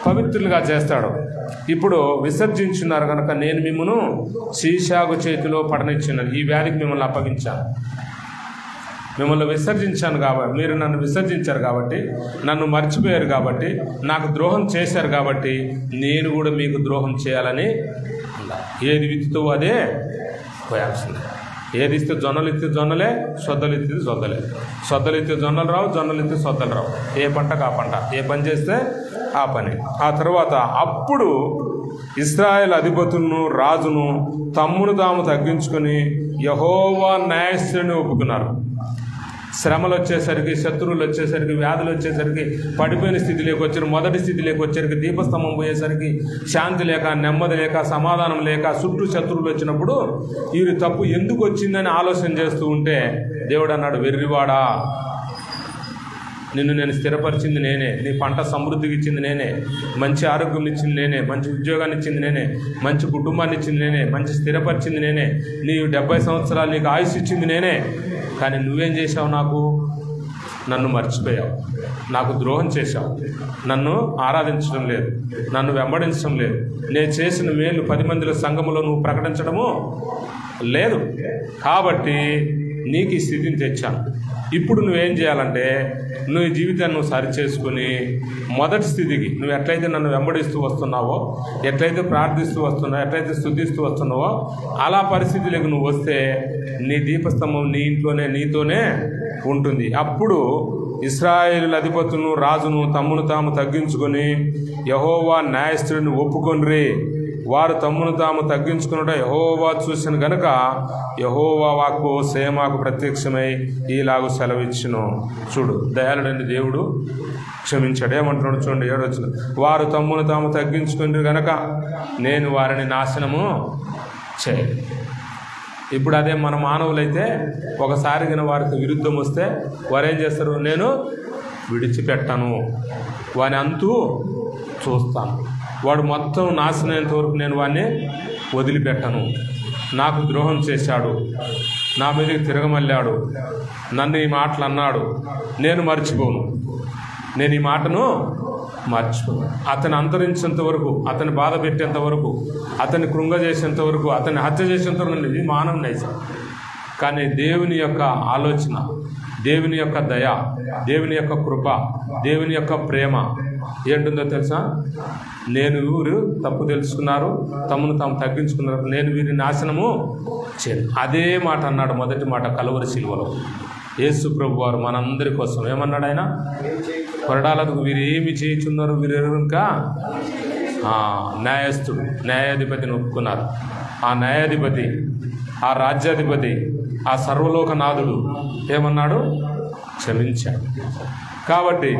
పవిత్రులుగా చేస్తాడు. ఇప్పుడు విసర్జించున్నారు కనుక నేను మిమ్మల్ని శీషాగు చేతిలో పడనిచ్చిన ఈ వ్యాధికి మిమ్మల్ని అప్పగించాను, మిమ్మల్ని విసర్జించాను కాబట్టి, మీరు నన్ను విసర్జించారు కాబట్టి, నన్ను మర్చిపోయారు కాబట్టి, నాకు ద్రోహం చేశారు కాబట్టి నేను కూడా మీకు ద్రోహం చేయాలని. ఏది విత్తుతో అదే పోయాల్సిందే. ఏది ఇస్తే జొన్నలు ఇస్తే జొన్నలే, సొద్దలు ఇస్తే సొద్దలే, సొద్దలు ఇస్తే జొన్నలు రావు, జొన్నలు ఇస్తే సొద్దలు రావు. ఏ పంటకు ఆ పంట, ఏ పని చేస్తే ఆ పని. ఆ తర్వాత అప్పుడు ఇశ్రాయేలు అధిపతులను రాజును తమ్మును తాము తగ్గించుకొని యెహోవా న్యాయస్థుడిని ఒప్పుకున్నారు. శ్రమలు వచ్చేసరికి, శత్రువులు వచ్చేసరికి, వ్యాధులు వచ్చేసరికి, పడిపోయిన స్థితిలోకి వచ్చారు, మొదటి స్థితిలోకి వచ్చేసరికి, దీపస్తంభం పోయేసరికి శాంతి లేక, నెమ్మది లేక, సమాధానం లేక, చుట్టూ శత్రువులు వచ్చినప్పుడు వీరి తప్పు ఎందుకు వచ్చిందని ఆలోచన చేస్తూ ఉంటే దేవుడు అన్నాడు, వెర్రివాడా, నిన్ను నేను స్థిరపరిచింది నేనే, నీ పంట సమృద్ధికి ఇచ్చింది నేనే, మంచి ఆరోగ్యం ఇచ్చింది నేనే, మంచి ఉద్యోగాన్ని ఇచ్చింది నేనే, మంచి కుటుంబాన్ని ఇచ్చింది నేనే, మంచి స్థిరపరిచింది నేనే, నీ 70 సంవత్సరాలు నీకు ఆయుష్ ఇచ్చింది నేనే. కానీ నువ్వేం చేశావు? నన్ను మర్చిపోయావు, నాకు ద్రోహం చేశావు, నన్ను ఆరాధించడం లేదు, నన్ను వెంబడించడం లేదు, నేను చేసిన మేలు 10 మందిల సంఘములో నువ్వు ప్రకటించడము లేదు, కాబట్టి నీకు ఈ స్థితిని తెచ్చాను. ఇప్పుడు నువ్వేం చేయాలంటే, నువ్వు ఈ జీవితాన్ని నువ్వు సరి చేసుకుని మొదటి స్థితికి, నువ్వు ఎట్లయితే నన్ను వెంబడిస్తూ వస్తున్నావో, ఎట్లయితే ప్రార్థిస్తూ వస్తున్నావో, ఎట్లయితే స్తుతిస్తూ వస్తున్నావో, అలా పరిస్థితిలోకి నువ్వు వస్తే నీ దీపస్తంభం నీ ఇంట్లోనే నీతోనే ఉంటుంది. అప్పుడు ఇశ్రాయేలు అధిపతులను రాజును తమ్మును తాము తగ్గించుకొని యెహోవా న్యాయస్థుడిని ఒప్పుకొనిరి. వారు తమ్మును తాము తగ్గించుకున్నట యెహోవా చూసిన గనుక యెహోవా వాక్కు సేమాకు ప్రత్యక్షమై ఈలాగు సెలవిచ్చును. చూడు, దయాళుడైన దేవుడు క్షమించాడు. ఏమంటున్నాడు చూడండి, 7వ వచనం, వారు తమ్మును తాము తగ్గించుకుని గనక నేను వారిని నాశనము చేయను. ఇప్పుడు అదే మన మానవులైతే ఒకసారి కనుక వారికి విరుద్ధం వస్తే వారు ఏం చేస్తారు? నేను విడిచిపెట్టను, వాని అంతు చూస్తాను, వాడు మొత్తం నాశనమైనంత వరకు నేను వాడిని వదిలిపెట్టను. నాకు ద్రోహం చేశాడు, నా మీదకి తిరగమల్లాడు, నన్ను ఈ మాటలు అన్నాడు, నేను మర్చిపోను, నేను ఈ మాటను మర్చిపోను. అతను అంతరించేంత వరకు, అతని బాధ పెట్టేంత వరకు, అతన్ని కృంగజేసేంత వరకు, అతన్ని హత్య చేసేంత వరకు ఇది మానవ నైజం. కానీ దేవుని యొక్క ఆలోచన, దేవుని యొక్క దయ, దేవుని యొక్క కృప, దేవుని యొక్క ప్రేమ, ఏంటుందో తెలుసా? నేను వీరు తప్పు తెలుసుకున్నారు, తమను తాము తగ్గించుకున్నారు, నేను వీరి నాశనము చేయను. అదే మాట అన్నాడు, మొదటి మాట కలువరి శిలువలో. యేసు ప్రభు వారు మనందరి కోసం ఏమన్నాడు ఆయన? కొరడాలకు వీరు ఏమి చేయుచున్నారు, వీరు ఇంకా న్యాయస్థుడు, న్యాయాధిపతిని ఒప్పుకున్నారు. ఆ న్యాయాధిపతి, ఆ రాజ్యాధిపతి, ఆ సర్వలోకనాథుడు ఏమన్నాడు? క్షమించాడు. కాబట్టి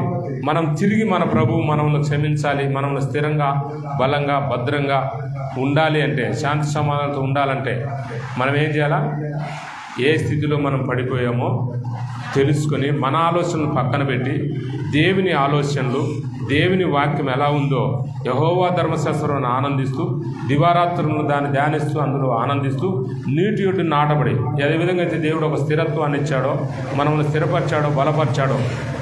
మనం తిరిగి మన ప్రభువు మనల్ని క్షమించాలి, మనల్ని స్థిరంగా, బలంగా, భద్రంగా ఉండాలి అంటే, శాంతి సమాధానంతో ఉండాలంటే మనం ఏం చేయాలా? ఏ స్థితిలో మనం పడిపోయామో తెలుసుకొని మన ఆలోచనలు పక్కన పెట్టి దేవుని ఆలోచనలు, దేవుని వాక్యం ఎలా ఉందో యెహోవా ధర్మశాస్త్రాన్ని ఆనందిస్తూ, దివారాత్రులను దాన్ని ధ్యానిస్తూ, అందులో ఆనందిస్తూ నీటి యొడ్డు నాటబడి, ఏ విధంగా అయితే దేవుడు ఒక స్థిరత్వాన్ని ఇచ్చాడో, మనల్ని స్థిరపరిచాడో, బలపరిచాడో,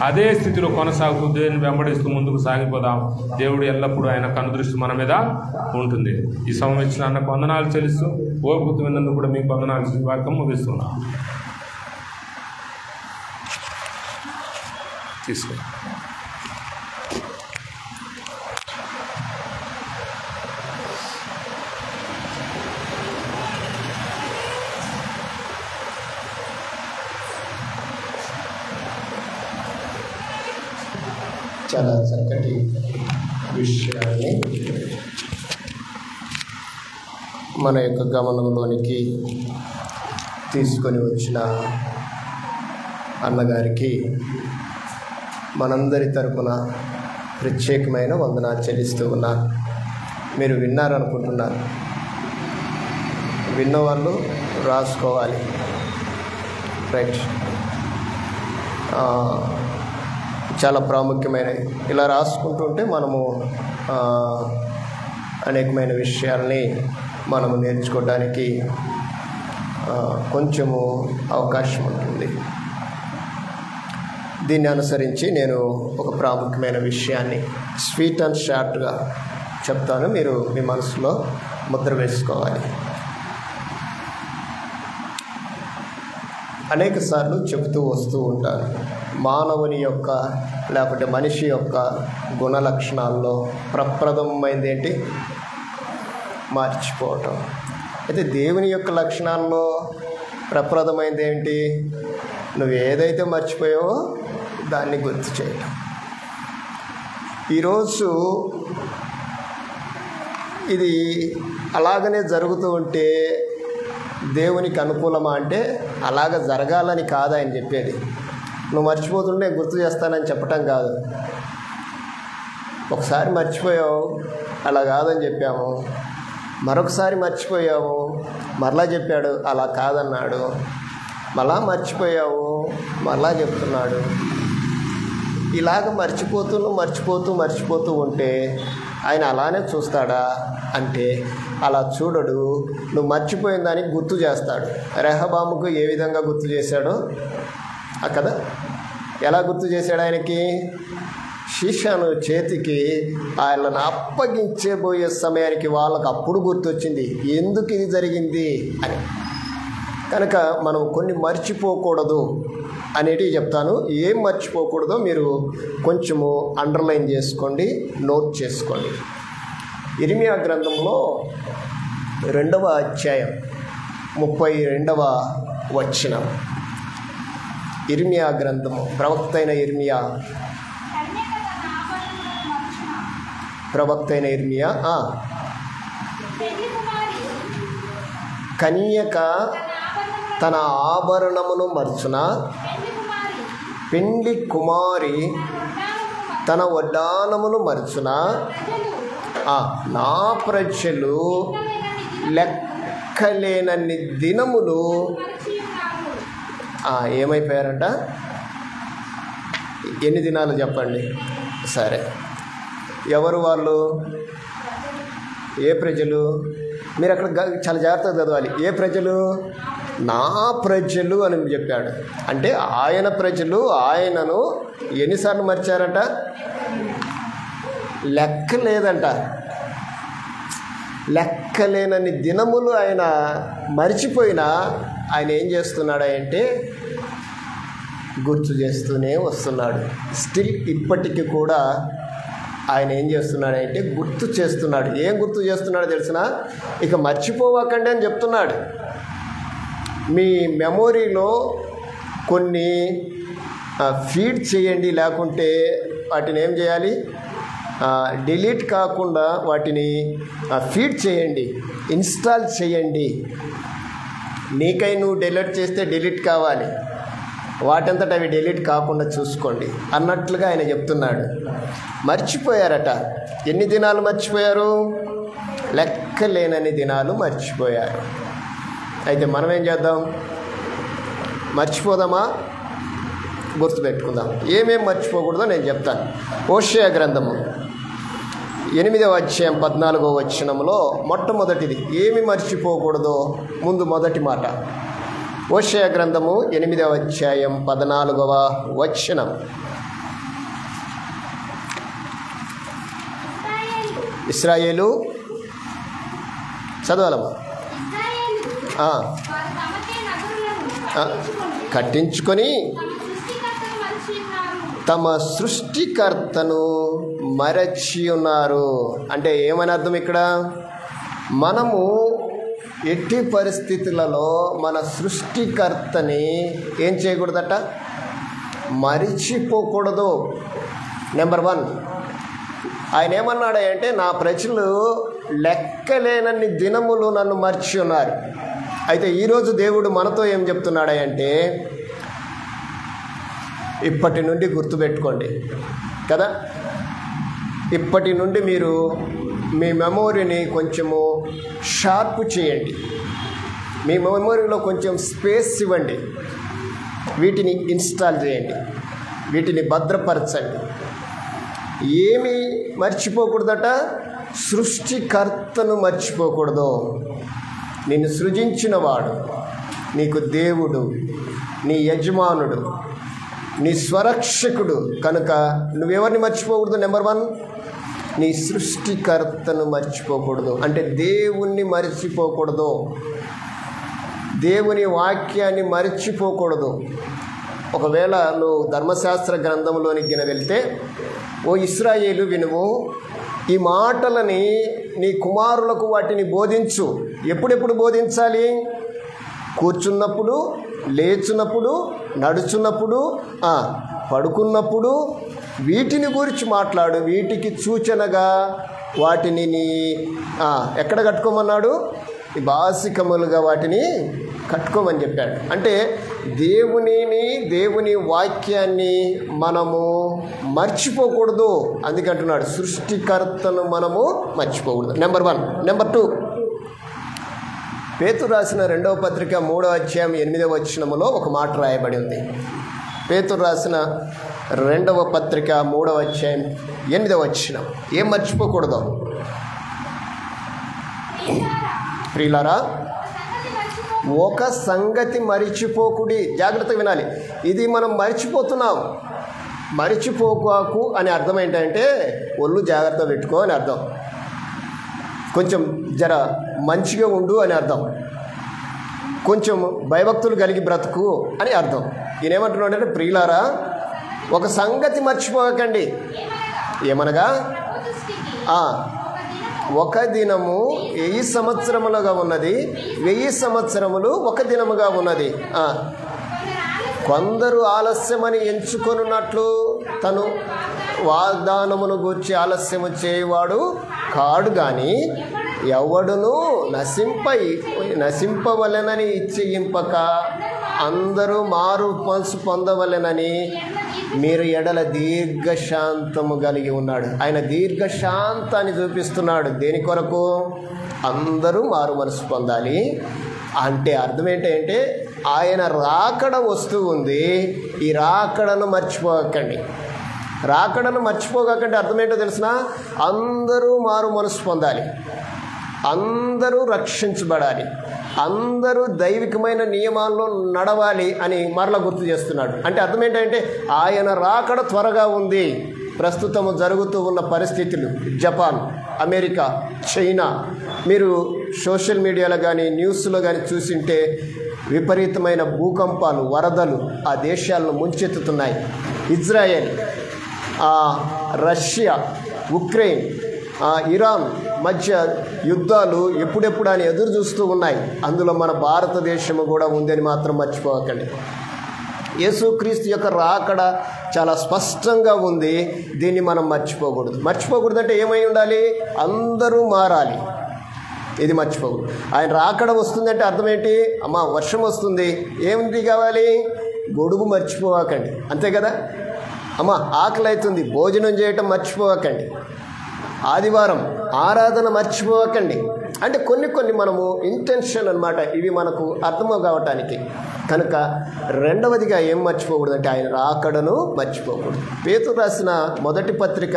అదే స్థితిలో కొనసాగుతూ దేవుని వెంబడిస్తూ ముందుకు సాగిపోదాం. దేవుడు ఎల్లప్పుడూ ఆయన కనుదృష్టి మన మీద ఉంటుంది. ఈ సమయం ఇచ్చిన అన్నకు వందనాలు చెల్లిస్తూ, ఓపిక విన్నందుకు కూడా మీకు వందనాలు వాక్యం ముగిస్తున్నాం. తీసుకో. చాలా చక్కటి విషయాన్ని మన యొక్క గమనంలోనికి తీసుకొని వచ్చిన అన్నగారికి మనందరి తరపున ప్రత్యేకమైన వందనాలు చెల్లిస్తూ ఉన్నారు. మీరు విన్నారనుకుంటున్నారు. విన్నవాళ్ళు రాసుకోవాలి. రైట్. చాలా ప్రాముఖ్యమైనవి. ఇలా రాసుకుంటుంటే మనము అనేకమైన విషయాల్ని మనము నేర్చుకోవడానికి కొంచెము అవకాశం ఉంటుంది. దీన్ని అనుసరించి నేను ఒక ప్రాముఖ్యమైన విషయాన్ని స్వీట్ అండ్ షార్ట్గా చెప్తాను. మీరు మీ మనసులో ముద్ర వేసుకోవాలి. అనేక సార్లు చెబుతూ వస్తూ ఉంటాను, మానవుని యొక్క లేకపోతే మనిషి యొక్క గుణ లక్షణాల్లో ప్రప్రథమైంది ఏంటి? మర్చిపోవటం. అయితే దేవుని యొక్క లక్షణాల్లో ప్రప్రథమైంది ఏంటి? నువ్వు ఏదైతే మర్చిపోయావో దాన్ని గుర్తు చేయటం. ఈరోజు ఇది అలాగనే జరుగుతూ ఉంటే దేవునికి అనుకూలమా అంటే అలాగ జరగాలని కాదు ఆయన చెప్పేది. నువ్వు మర్చిపోతుంటే గుర్తు చేస్తానని చెప్పటం కాదు. ఒకసారి మర్చిపోయావు, అలా కాదని చెప్పాము. మరొకసారి మర్చిపోయావు, మరలా చెప్పాడు, అలా కాదన్నాడు. మళ్ళా మర్చిపోయావు, మరలా చెప్తున్నాడు. ఇలాగ మర్చిపోతూ ఉంటే ఆయన అలానే చూస్తాడా అంటే అలా చూడడు. నువ్వు మర్చిపోయిన దానికి గుర్తు చేస్తాడు. రెహబాముకు ఏ విధంగా గుర్తు చేశాడో కదా, ఎలా గుర్తు చేశాడు? ఆయనకి షీషాను చేతికి ఆయనను అప్పగించబోయే సమయానికి వాళ్ళకు అప్పుడు గుర్తొచ్చింది ఎందుకు ఇది జరిగింది అని. కనుక మనం కొన్ని మర్చిపోకూడదు అనేటివి చెప్తాను. ఏం మర్చిపోకూడదో మీరు కొంచెము అండర్లైన్ చేసుకోండి, నోట్ చేసుకోండి. ఇర్మియా గ్రంథంలో 2వ అధ్యాయం 32వ వచనం. ఇర్మియా గ్రంథము, ప్రవక్త అయిన ఇర్మియా కన్యక తన ఆభరణమును మర్చున, పెండ్లి కుమారి తన వడ్డానమును మర్చున, నా ప్రజలు లెక్కలేనన్ని దినములు ఏమైపోయారంట? ఎన్ని దినాలు చెప్పండి? సరే, ఎవరు వాళ్ళు? ఏ ప్రజలు? మీరు అక్కడ చాలా జాగ్రత్తగా చదవాలి. ఏ ప్రజలు? నా ప్రజలు అని చెప్పాడు. అంటే ఆయన ప్రజలు ఆయనను ఎన్నిసార్లు మర్చారట? లెక్క లేదంట. లెక్కలేనన్ని దినములు ఆయన మర్చిపోయినా ఆయన ఏం చేస్తున్నాడు అంటే గుర్తు చేస్తూనే వస్తున్నాడు. స్టిల్ ఇప్పటికీ కూడా ఆయన ఏం చేస్తున్నాడంటే గుర్తు చేస్తున్నాడు. ఏం గుర్తు చేస్తున్నాడో తెలిసిన, ఇక మర్చిపోవకండి అని చెప్తున్నాడు. మీ మెమొరీలో కొన్ని ఫీడ్ చేయండి, లేకుంటే వాటిని ఏం చేయాలి, డిలీట్ కాకుండా వాటిని ఫీడ్ చేయండి, ఇన్స్టాల్ చేయండి. నీకై నువ్వు డిలీట్ చేస్తే డిలీట్ కావాలి, వాటంతట అవి డిలీట్ కాకుండా చూసుకోండి అన్నట్లుగా ఆయన చెప్తున్నాడు. మర్చిపోయారట. ఎన్ని దినాలు మర్చిపోయారు? లెక్కలేనన్ని దినాలు మర్చిపోయారు. అయితే మనం ఏం చేద్దాం? మర్చిపోదామా? గుర్తుపెట్టుకుందాం. ఏమేమి మర్చిపోకూడదో నేను చెప్తాను. హోషేయ గ్రంథము 8వ అధ్యాయం 14వ వచనంలో మొట్టమొదటిది ఏమి మర్చిపోకూడదో ముందు మొదటి మాట. హోషేయ గ్రంథము 8వ అధ్యాయం 14వ వచనం. ఇశ్రాయేలు చదవాలమ్మా. కట్టించుకొని తమ సృష్టికర్తను మరచి ఉన్నారు. అంటే ఏమని అర్థం ఇక్కడ? మనము ఎట్టి పరిస్థితులలో మన సృష్టికర్తని ఏం చేయకూడదట? మరిచిపోకూడదు. నెంబర్ 1, ఆయన ఏమన్నాడంటే, నా ప్రజలు లెక్కలేనన్ని దినములు నన్ను మర్చి ఉన్నారు. అయితే ఈరోజు దేవుడు మనతో ఏం చెప్తున్నాడంటే, ఇప్పటి నుండి గుర్తుపెట్టుకోండి కదా, ఇప్పటి నుండి మీరు మీ మెమొరీని కొంచెము షార్ప్ చేయండి, మీ మెమొరీలో కొంచెం స్పేస్ ఇవ్వండి, వీటిని ఇన్స్టాల్ చేయండి, వీటిని భద్రపరచండి. ఏమి మర్చిపోకూడదట? సృష్టికర్తను మర్చిపోకూడదు. నిన్ను సృజించినవాడు, నీకు దేవుడు, నీ యజమానుడు, నీ స్వరక్షకుడు కనుక నువ్వెవరిని మర్చిపోకూడదు? నెంబర్ 1, నీ సృష్టికర్తను మర్చిపోకూడదు. అంటే దేవుణ్ణి మర్చిపోకూడదు, దేవుని వాక్యాన్ని మర్చిపోకూడదు. ఒకవేళ నువ్వు ధర్మశాస్త్ర గ్రంథంలోనికి వెళ్తే, ఓ ఇశ్రాయేలు వినుము, ఈ మాటలని నీ కుమారులకు వాటిని బోధించు. ఎప్పుడెప్పుడు బోధించాలి? కూర్చున్నప్పుడు, లేచున్నప్పుడు, నడుచున్నప్పుడు, పడుకున్నప్పుడు వీటిని గురించి మాట్లాడు. వీటికి సూచనగా వాటిని నీ ఎక్కడ కట్టుకోమన్నాడు? ఈ బాసికములుగా వాటిని కట్టుకోమని చెప్పాడు. అంటే దేవుని వాక్యాన్ని మనము మర్చిపోకూడదు. అందుకంటున్నాడు సృష్టికర్తను మనము మర్చిపోకూడదు. నెంబర్ 1. నెంబర్ 2, పేతురు రాసిన 2వ పత్రిక 3వ అధ్యాయం 8వ వచనములో ఒక మాట రాయబడి ఉంది. పేతురు రాసిన 2వ పత్రిక 3వ అధ్యాయం 8వ వచనం. ఏం మర్చిపోకూడదు? ప్రియులారా, ఒక సంగతి మరిచిపోకుడి. జాగ్రత్తగా వినాలి. ఇది మనం మర్చిపోతున్నాం. మరిచిపోకు అని అర్థం ఏంటంటే, ఒళ్ళు జాగ్రత్త పెట్టుకో అని అర్థం. కొంచెం జర మంచిగా ఉండు అని అర్థం. కొంచెం భయభక్తులు కలిగి బ్రతుకు అని అర్థం. ఈయన ఏమంటున్నాడు అంటే, ప్రియులారా, ఒక సంగతి మర్చిపోకండి. ఏమనగా, ఒక దినము 1000 సంవత్సరములుగా ఉన్నది, 1000 సంవత్సరములు ఒక దినముగా ఉన్నది. కొందరు ఆలస్యమని ఎంచుకొనున్నట్లు తను వాగ్దానమును గూర్చి ఆలస్యము చేయవాడు కాడు, కానీ ఎవడును నశింపవలెనని ఇచ్చయింపక అందరూ మారు మనసు పొందవలెనని మీరు ఎడల దీర్ఘశాంతము కలిగి ఉన్నాడు. ఆయన దీర్ఘశాంతాన్ని చూపిస్తున్నాడు. దేని కొరకు? అందరూ మారు మనసు పొందాలి. అంటే అర్థం ఏంటంటే, ఆయన రాకడ వస్తూ ఉంది. ఈ రాకడను మర్చిపోకండి. రాకడను మర్చిపోకండి అర్థం ఏంటో తెలిసిన? అందరూ మారు మనసు పొందాలి, అందరూ రక్షించబడాలి, అందరూ దైవికమైన నియమాల్లో నడవాలి అని మరలా గుర్తు చేస్తున్నాడు. అంటే అర్థం ఏంటంటే, ఆయన రాకడ త్వరగా ఉంది. ప్రస్తుతం జరుగుతూ ఉన్న పరిస్థితులు, జపాన్, అమెరికా, చైనా, మీరు సోషల్ మీడియాలో కానీ న్యూస్లో కానీ చూసింటే విపరీతమైన భూకంపాలు, వరదలు ఆ దేశాలను ముంచెత్తుతున్నాయి. ఇజ్రాయెల్, రష్యా, ఉక్రెయిన్, ఇరాన్ మధ్య యుద్ధాలు ఎప్పుడెప్పుడు అని ఎదురు చూస్తూ ఉన్నాయి. అందులో మన భారతదేశము కూడా ఉందని మాత్రం మర్చిపోకండి. యేసుక్రీస్తు యొక్క రాకడ చాలా స్పష్టంగా ఉంది. దీన్ని మనం మర్చిపోకూడదు. మర్చిపోకూడదంటే ఏమై ఉండాలి? అందరూ మారాలి. ఇది మర్చిపోకూడదు. ఆయన రాకడ వస్తుందంటే అర్థం ఏంటి? అమ్మా వర్షం వస్తుంది, ఏమిటి కావాలి? గొడుగు మర్చిపోకండి, అంతే కదా. అమ్మ ఆకలి అవుతుంది, భోజనం చేయటం మర్చిపోకండి. ఆదివారం ఆరాధన మర్చిపోకండి. అంటే కొన్ని మనము ఇంటెన్షన్ అన్నమాట, ఇవి మనకు అర్థం కావటానికి. కనుక రెండవదిగా ఏం మర్చిపోకూడదు అంటే ఆయన రాకడను మర్చిపోకూడదు. పేతురు రాసిన మొదటి పత్రిక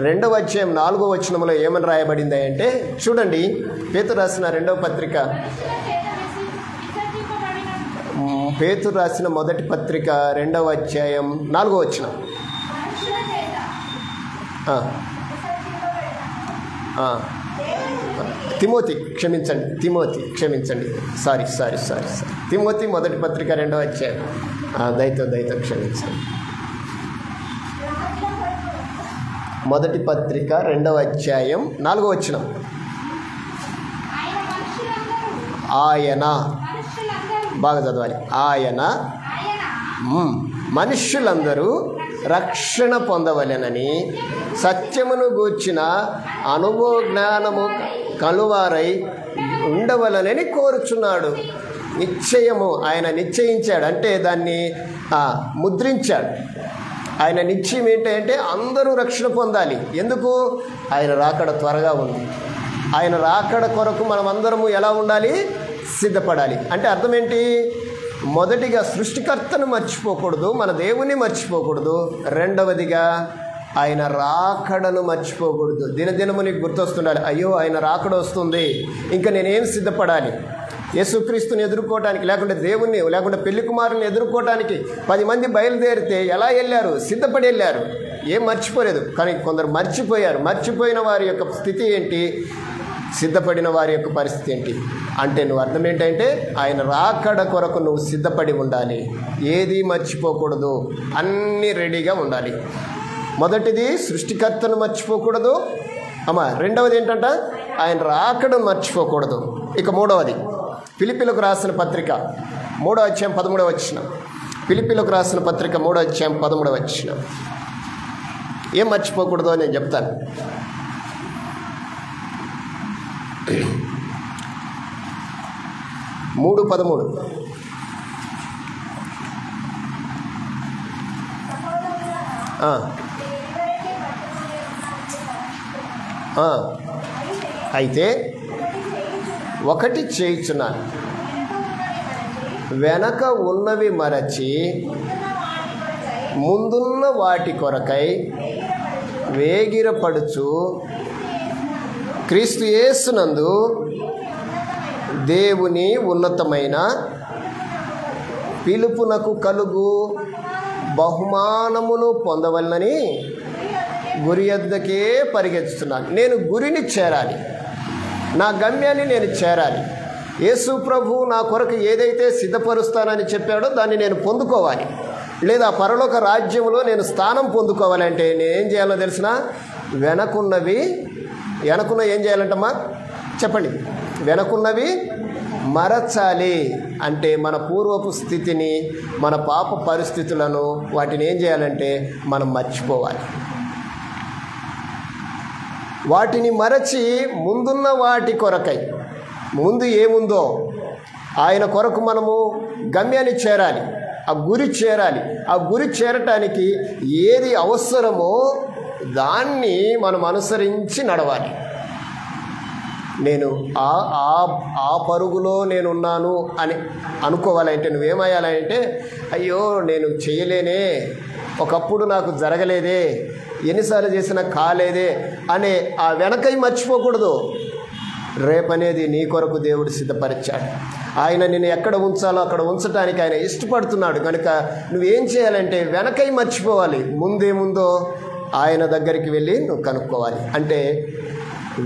2వ అధ్యాయం 4వ వచనంలో ఏమని రాయబడింది అంటే చూడండి. పేతురు రాసిన 2వ పత్రిక, పేతురు రాసిన మొదటి పత్రిక 2వ అధ్యాయం 4వ వచనం. తిమోతి క్షమించండి సారీ తిమోతి మొదటి పత్రిక 2వ అధ్యాయం. దయతో క్షమించండి. మొదటి పత్రిక 2వ అధ్యాయం 4వ వచనం. ఆయన, బాగా చదవాలి, ఆయన మనుష్యులందరూ రక్షణ పొందవలెనని సత్యమును గూర్చిన అనుభవ జ్ఞానము కలువారై ఉండవలనని కోరుచున్నాడు. నిశ్చయము ఆయన నిశ్చయించాడు, అంటే దాన్ని ముద్రించాడు. ఆయన నిశ్చయం ఏంటంటే అందరూ రక్షణ పొందాలి. ఎందుకు? ఆయన రాకడ త్వరగా ఉంది. ఆయన రాకడ కొరకు మనమందరము ఎలా ఉండాలి? సిద్ధపడాలి. అంటే అర్థం ఏంటి? మొదటిగా సృష్టికర్తను మర్చిపోకూడదు, మన దేవుని మర్చిపోకూడదు. రెండవదిగా ఆయన రాకడను మర్చిపోకూడదు. దినదినము నీకు గుర్తొస్తుండాలి, అయ్యో ఆయన రాకడ వస్తుంది, ఇంకా నేనేం సిద్ధపడాలి? యేసుక్రీస్తుని ఎదుర్కోవటానికి, లేకుంటే దేవుణ్ణి, లేకుంటే పెళ్లి కుమారుని ఎదుర్కోవటానికి 10 మంది బయలుదేరితే ఎలా వెళ్ళారు? సిద్ధపడి వెళ్ళారు, ఏం మర్చిపోలేదు. కానీ కొందరు మర్చిపోయారు. మర్చిపోయిన వారి యొక్క స్థితి ఏంటి? సిద్ధపడిన వారి యొక్క పరిస్థితి ఏంటి? అంటే నువ్వు అర్థం ఏంటంటే ఆయన రాకడ కొరకు నువ్వు సిద్ధపడి ఉండాలి. ఏది మర్చిపోకూడదు, అన్నీ రెడీగా ఉండాలి. మొదటిది సృష్టికర్తను మర్చిపోకూడదు. రెండవది ఏంటంట? ఆయన రాకడను మర్చిపోకూడదు. ఇక మూడవది ఫిలిప్పీలకు రాసిన పత్రిక 3వ అధ్యాయం 13వ వచనం. ఫిలిప్పీలకు రాసిన పత్రిక 3వ అధ్యాయం 13వ వచనం. ఏం మర్చిపోకూడదు అని నేను చెప్తాను. 3:13. అయితే ఒకటి చేయుచున్నాను, వెనక ఉన్నవి మరచి ముందున్న వాటి కొరకై వేగిరపడుచు క్రీస్తు యేసునందు దేవుని ఉన్నతమైన పిలుపునకు కలుగు బహుమానమును పొందవలనని గురి యొద్దకే పరిగెత్తుతున్నాను. నేను గురిని చేరాలి, నా గమ్యాన్ని నేను చేరాలి. యేసు ప్రభు నా కొరకు ఏదైతే సిద్ధపరుస్తానని చెప్పాడో దాన్ని నేను పొందుకోవాలి. లేదా పరలోక రాజ్యంలో నేను స్థానం పొందుకోవాలంటే నేనేం చేయాలో తెలిసిన? వెనకున్నవి ఏం చేయాలంటమ్మా చెప్పండి? వెనకున్నవి మరచాలి. అంటే మన పూర్వపు స్థితిని, మన పాప పరిస్థితులను, వాటిని ఏం చేయాలంటే మనం మర్చిపోవాలి. వాటిని మరచి ముందున్న వాటి కొరకై, ముందు ఏముందో ఆయన కొరకు మనము గమ్యాన్ని చేరాలి, ఆ గురి చేరాలి. ఆ గురి చేరటానికి ఏది అవసరమో దాన్ని మనం అనుసరించి నడవాలి. నేను ఆ పరుగులో నేనున్నాను అని అనుకోవాలంటే నువ్వేమయ్యాలంటే, అయ్యో నేను చేయలేనే, ఒకప్పుడు నాకు జరగలేదే, ఎన్నిసార్లు చేసినా కాలేదే అనే ఆ వెనకై మర్చిపోకూడదు. రేపనేది నీ కొరకు దేవుడు సిద్ధపరిచాడు. ఆయన నిన్ను ఎక్కడ ఉంచాలో అక్కడ ఉంచడానికి ఆయన ఇష్టపడుతున్నాడు. కనుక నువ్వేం చేయాలంటే వెనకై మర్చిపోవాలి, ముందేముందో ఆయన దగ్గరికి వెళ్ళి నువ్వు కనుక్కోవాలి. అంటే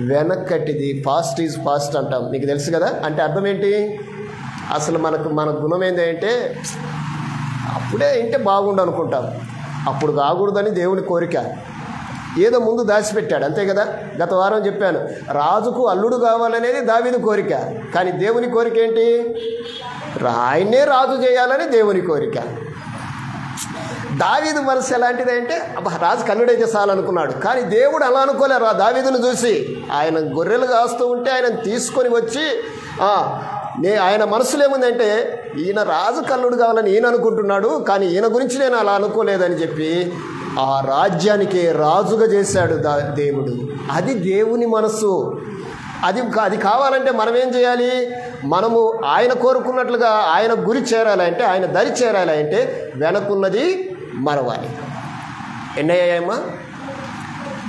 వెనకటిది ఫాస్ట్ ఈజ్ ఫాస్ట్ అంటాం, నీకు తెలుసు కదా. అంటే అర్థం ఏంటి? అసలు మన గుణం ఏంటంటే అప్పుడే ఇంటే బాగుండు అనుకుంటాం, అప్పుడు కాకూడదని దేవుని కోరిక. ఏదో ముందు దాచిపెట్టాడు, అంతే కదా. గత వారం చెప్పాను, రాజుకు అల్లుడు కావాలనేది దావీదు కోరిక, కానీ దేవుని కోరిక ఏంటి? ఆయన్నే రాజు చేయాలని దేవుని కోరిక. దావీదు మనసు ఎలాంటిదంటే రాజుకు అల్లుడైతే చాలనుకున్నాడు, కానీ దేవుడు అలా అనుకోలేరు. దావీదును చూసి ఆయన గొర్రెలు కాస్తూ ఉంటే ఆయన తీసుకొని వచ్చి ఆయన మనసులో ఏముందంటే ఈయన రాజు కల్లుడు కావాలని ఈయన అనుకుంటున్నాడు, కానీ ఈయన గురించి నేను అలా అనుకోలేదని చెప్పి ఆ రాజ్యానికి రాజుగా చేశాడు దేవుడు. అది దేవుని మనస్సు. అది కావాలంటే మనం ఏం చేయాలి? మనము ఆయన కోరుకున్నట్లుగా ఆయన గురి చేరాలంటే, ఆయన దరి చేరాలంటే వెనకున్నది మరవాలి. ఎన్నయ్యాయమ్మా?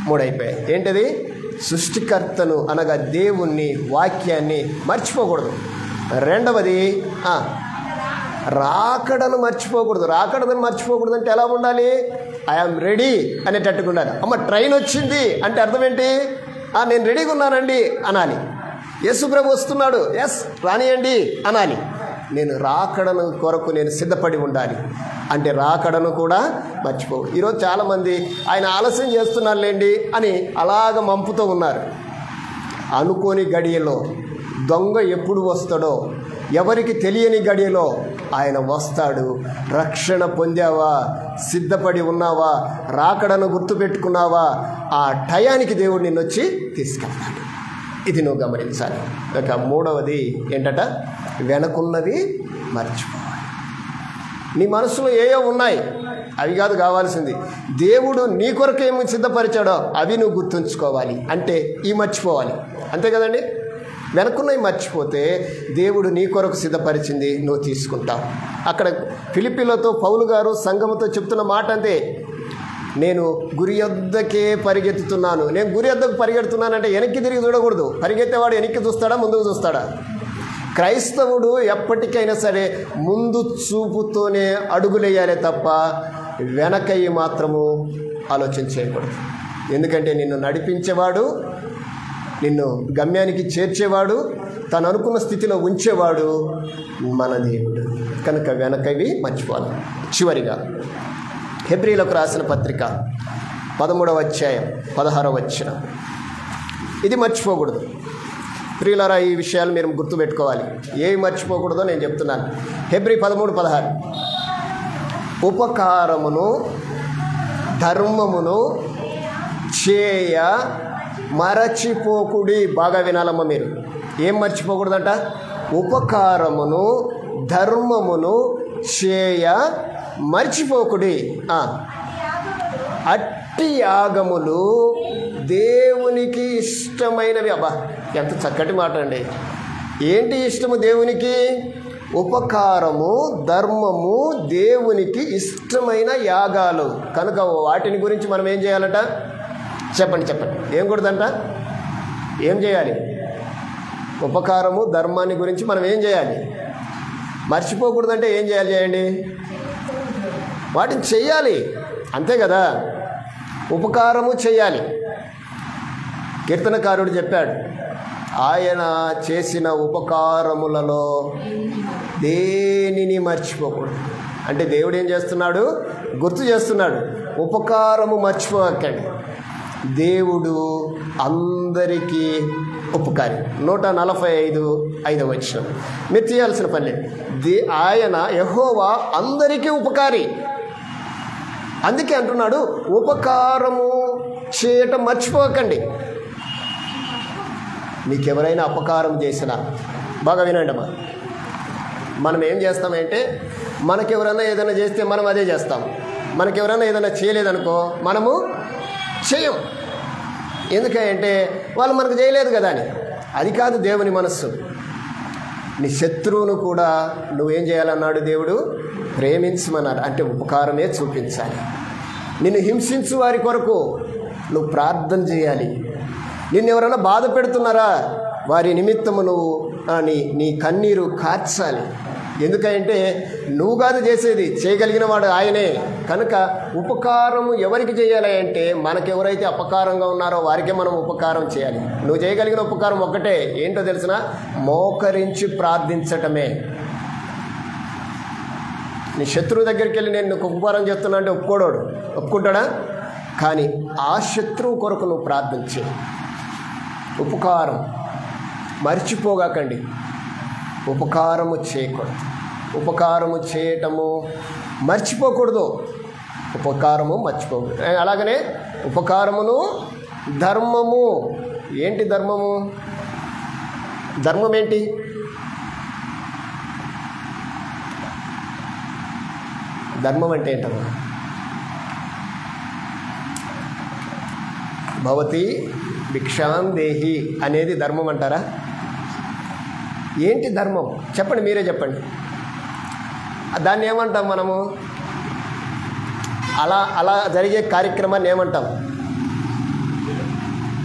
3 అయిపోయాయి. ఏంటది? సృష్టికర్తను అనగా దేవుణ్ణి, వాక్యాన్ని మర్చిపోకూడదు. రెండవది రాకడను మర్చిపోకూడదు. రాకడను మర్చిపోకూడదు అంటే ఎలా ఉండాలి? ఐఆమ్ రెడీ అనేటట్టుగా ఉండాలి. అమ్మ ట్రైన్ వచ్చింది అంటే అర్థం ఏంటి? నేను రెడీగా ఉన్నానండి అనాలి. యేసుప్రభు వస్తున్నాడు, ఎస్ రానియండి అనాలి. నేను రాకడను కొరకు నేను సిద్ధపడి ఉండాలి అంటే రాకడను కూడా మర్చిపో. ఈరోజు చాలామంది ఆయన ఆలస్యం చేస్తున్నారులేండి అని అలాగ మంపుతూ ఉన్నారు. అనుకోని గడియలో దొంగ ఎప్పుడు వస్తాడో, ఎవరికి తెలియని గడియలో ఆయన వస్తాడు. రక్షణ పొందావా? సిద్ధపడి ఉన్నావా? రాకడను గుర్తుపెట్టుకున్నావా? ఆ టయానికి దేవుడు నిన్ను వచ్చి తీసుకెళ్తాడు. ఇది నువ్వు గమనించాలి. ఇక 3వది ఏంటట? వెనకున్నది మర్చిపోవాలి. నీ మనసులో ఏవో ఉన్నాయి, అవి కాదు కావాల్సింది. దేవుడు నీ కొరకు ఏమి సిద్ధపరిచాడో అవి నువ్వు గుర్తుంచుకోవాలి. అంటే ఈ మర్చిపోవాలి, అంతే కదండి. వెనకున్నవి మర్చిపోతే దేవుడు నీ కొరకు సిద్ధపరిచింది నువ్వు తీసుకుంటావు. అక్కడ ఫిలిప్పీలతో పౌలు గారు సంఘముతో చెప్తున్న మాట అంతే, నేను గురి యొద్దకే పరిగెత్తుతున్నాను. నేను గురి యొద్దకు పరిగెడుతున్నానంటే వెనక్కి తిరిగి చూడకూడదు. పరిగెత్తేవాడు వెనక్కి చూస్తాడా, ముందుకు చూస్తాడా? క్రైస్తవుడు ఎప్పటికైనా సరే ముందు చూపుతోనే అడుగులేయాలి తప్ప వెనకయ్యి మాత్రము ఆలోచన చేయకూడదు. ఎందుకంటే నిన్ను నడిపించేవాడు, నిన్ను గమ్యానికి చేర్చేవాడు, తను అనుకున్న స్థితిలో ఉంచేవాడు మన దేవుడు. కనుక వెనకవి మర్చిపోవాలి. చివరిగా హెబ్రీలకు రాసిన పత్రిక 13వ అధ్యాయం 16వ వచనం, ఇది మర్చిపోకూడదు. ప్రియులారా, ఈ విషయాలు మీరు గుర్తుపెట్టుకోవాలి. ఏవి మర్చిపోకూడదో నేను చెప్తున్నాను. హెబ్రీ 13:16, ఉపకారమును ధర్మమును చేయ మరచిపోకుడి. బాగా వినాలమ్మ మీరు. ఏం మర్చిపోకూడదంట? ఉపకారమును ధర్మమును చేయ మర్చిపోకుడి. అట్టి యాగములు దేవునికి ఇష్టమైనవి. అబ్బా ఎంత చక్కటి మాట అండి. ఏంటి ఇష్టము దేవునికి? ఉపకారము ధర్మము దేవునికి ఇష్టమైన యాగాలు. కనుక వాటిని గురించి మనం ఏం చేయాలట? చెప్పండి. ఏం కూడదంట? ఏం చేయాలి? ఉపకారము ధర్మాన్ని గురించి మనం ఏం చేయాలి? మర్చిపోకూడదంటే ఏం చేయాలి? చేయండి, వాటిని చెయ్యాలి, అంతే కదా. ఉపకారము చెయ్యాలి. కీర్తనకారుడు చెప్పాడు, ఆయన చేసిన ఉపకారములలో దేనిని మర్చిపోకూడదు. అంటే దేవుడు ఏం చేస్తున్నాడు? గుర్తు చేస్తున్నాడు. ఉపకారము మర్చిపోకండి. దేవుడు అందరికీ ఉపకారి. 145:5 వచనం. మీరు చేయాల్సిన పని ఆయన యెహోవా అందరికీ ఉపకారి. అందుకే అంటున్నాడు ఉపకారము చేయటం మర్చిపోకండి. మీకెవరైనా అపకారం చేసినా, బాగా వినండి అమ్మా, మనం ఏం చేస్తామంటే మనకెవరైనా ఏదైనా చేస్తే మనం అదే చేస్తాం. మనకెవరైనా ఏదైనా చేయలేదనుకో మనము చేయం. ఎందుకంటే వాళ్ళు మనకు చేయలేదు కదా అని. అది కాదు దేవుని మనస్సు. నీ శత్రువును కూడా నువ్వేం చేయాలన్నాడు దేవుడు? ప్రేమించమన్నాడు. అంటే ఉపకారమే చూపించాలి. నిన్ను హింసించు వారి కొరకు నువ్వు ప్రార్థన చేయాలి. నిన్ను ఎవరైనా బాధ పెడుతున్నారా, వారి నిమిత్తము నువ్వు నీ కన్నీరు కార్చాలి. ఎందుకంటే నువ్వు కాదు చేసేది, చేయగలిగిన వాడు ఆయనే. కనుక ఉపకారము ఎవరికి చేయాలి అంటే మనకెవరైతే అపకారంగా ఉన్నారో వారికే మనం ఉపకారం చేయాలి. నువ్వు చేయగలిగిన ఉపకారం ఒక్కటే, ఏంటో తెలిసిన? మోకరించి ప్రార్థించటమే. నీ శత్రువు దగ్గరికి వెళ్ళి నేను ఉపకారం చేస్తున్నా అంటే ఒప్పుకుంటాడా? కానీ ఆ శత్రువు కొరకు నువ్వు ప్రార్థన చేయి. ఉపకారం మర్చిపోగాకండి. ఉపకారము చేయకూడదు. ఉపకారము చేయటము మర్చిపోకూడదు. ఉపకారము మర్చిపోకూడదు. అలాగనే ఉపకారమును ధర్మము. ఏంటి ధర్మము? ధర్మం ఏంటి? ధర్మం అంటే ఏంటమ్మా? భవతి భిక్షాం దేహి అనేది ధర్మం అంటారా? ఏంటి ధర్మం? చెప్పండి, మీరే చెప్పండి. దాన్ని ఏమంటాం మనము? అలా జరిగే కార్యక్రమాన్ని ఏమంటాం?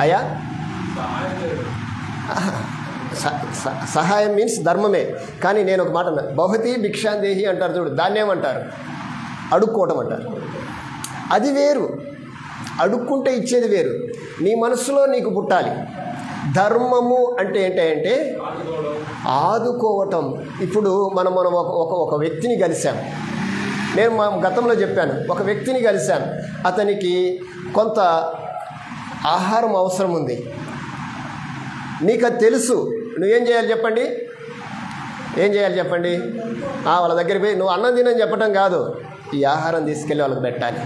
అయ్యా, సహాయం మీన్స్ ధర్మమే. కానీ నేను ఒక మాట అన్నా, భవతి భిక్షాందేహి అంటారు చూడు, దాన్ని ఏమంటారు? అడుక్కోవటం అంటారు. అది వేరు. అడుక్కుంటే ఇచ్చేది వేరు. నీ మనసులో నీకు పుట్టాలి. ధర్మము అంటే ఏంటంటే ఆదుకోవటం. ఇప్పుడు మనం ఒక వ్యక్తిని కలిసాం. నేను మా గతంలో చెప్పాను, ఒక వ్యక్తిని కలిశాను. అతనికి కొంత ఆహారం అవసరం ఉంది. నీకు అది తెలుసు. నువ్వేం చేయాలి చెప్పండి? ఏం చేయాలి చెప్పండి? వాళ్ళ దగ్గరికి పోయి నువ్వు అన్నం తినని చెప్పడం కాదు, ఈ ఆహారం తీసుకెళ్ళి వాళ్ళకి పెట్టాలి.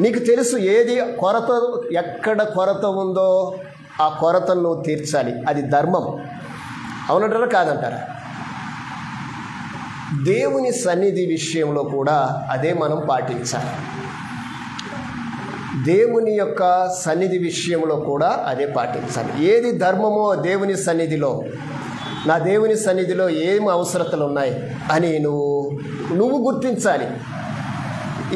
నీకు తెలుసు ఏది కొరత, ఎక్కడ కొరత ఉందో ఆ కొరతను నువ్వు తీర్చాలి. అది ధర్మం. అవునంటారా కాదంటారా? దేవుని సన్నిధి విషయంలో కూడా అదే మనం పాటించాలి. దేవుని యొక్క సన్నిధి విషయంలో కూడా అదే పాటించాలి. ఏది ధర్మమో దేవుని సన్నిధిలో, నా దేవుని సన్నిధిలో ఏం అవసరతలు ఉన్నాయి అని నువ్వు గుర్తించాలి.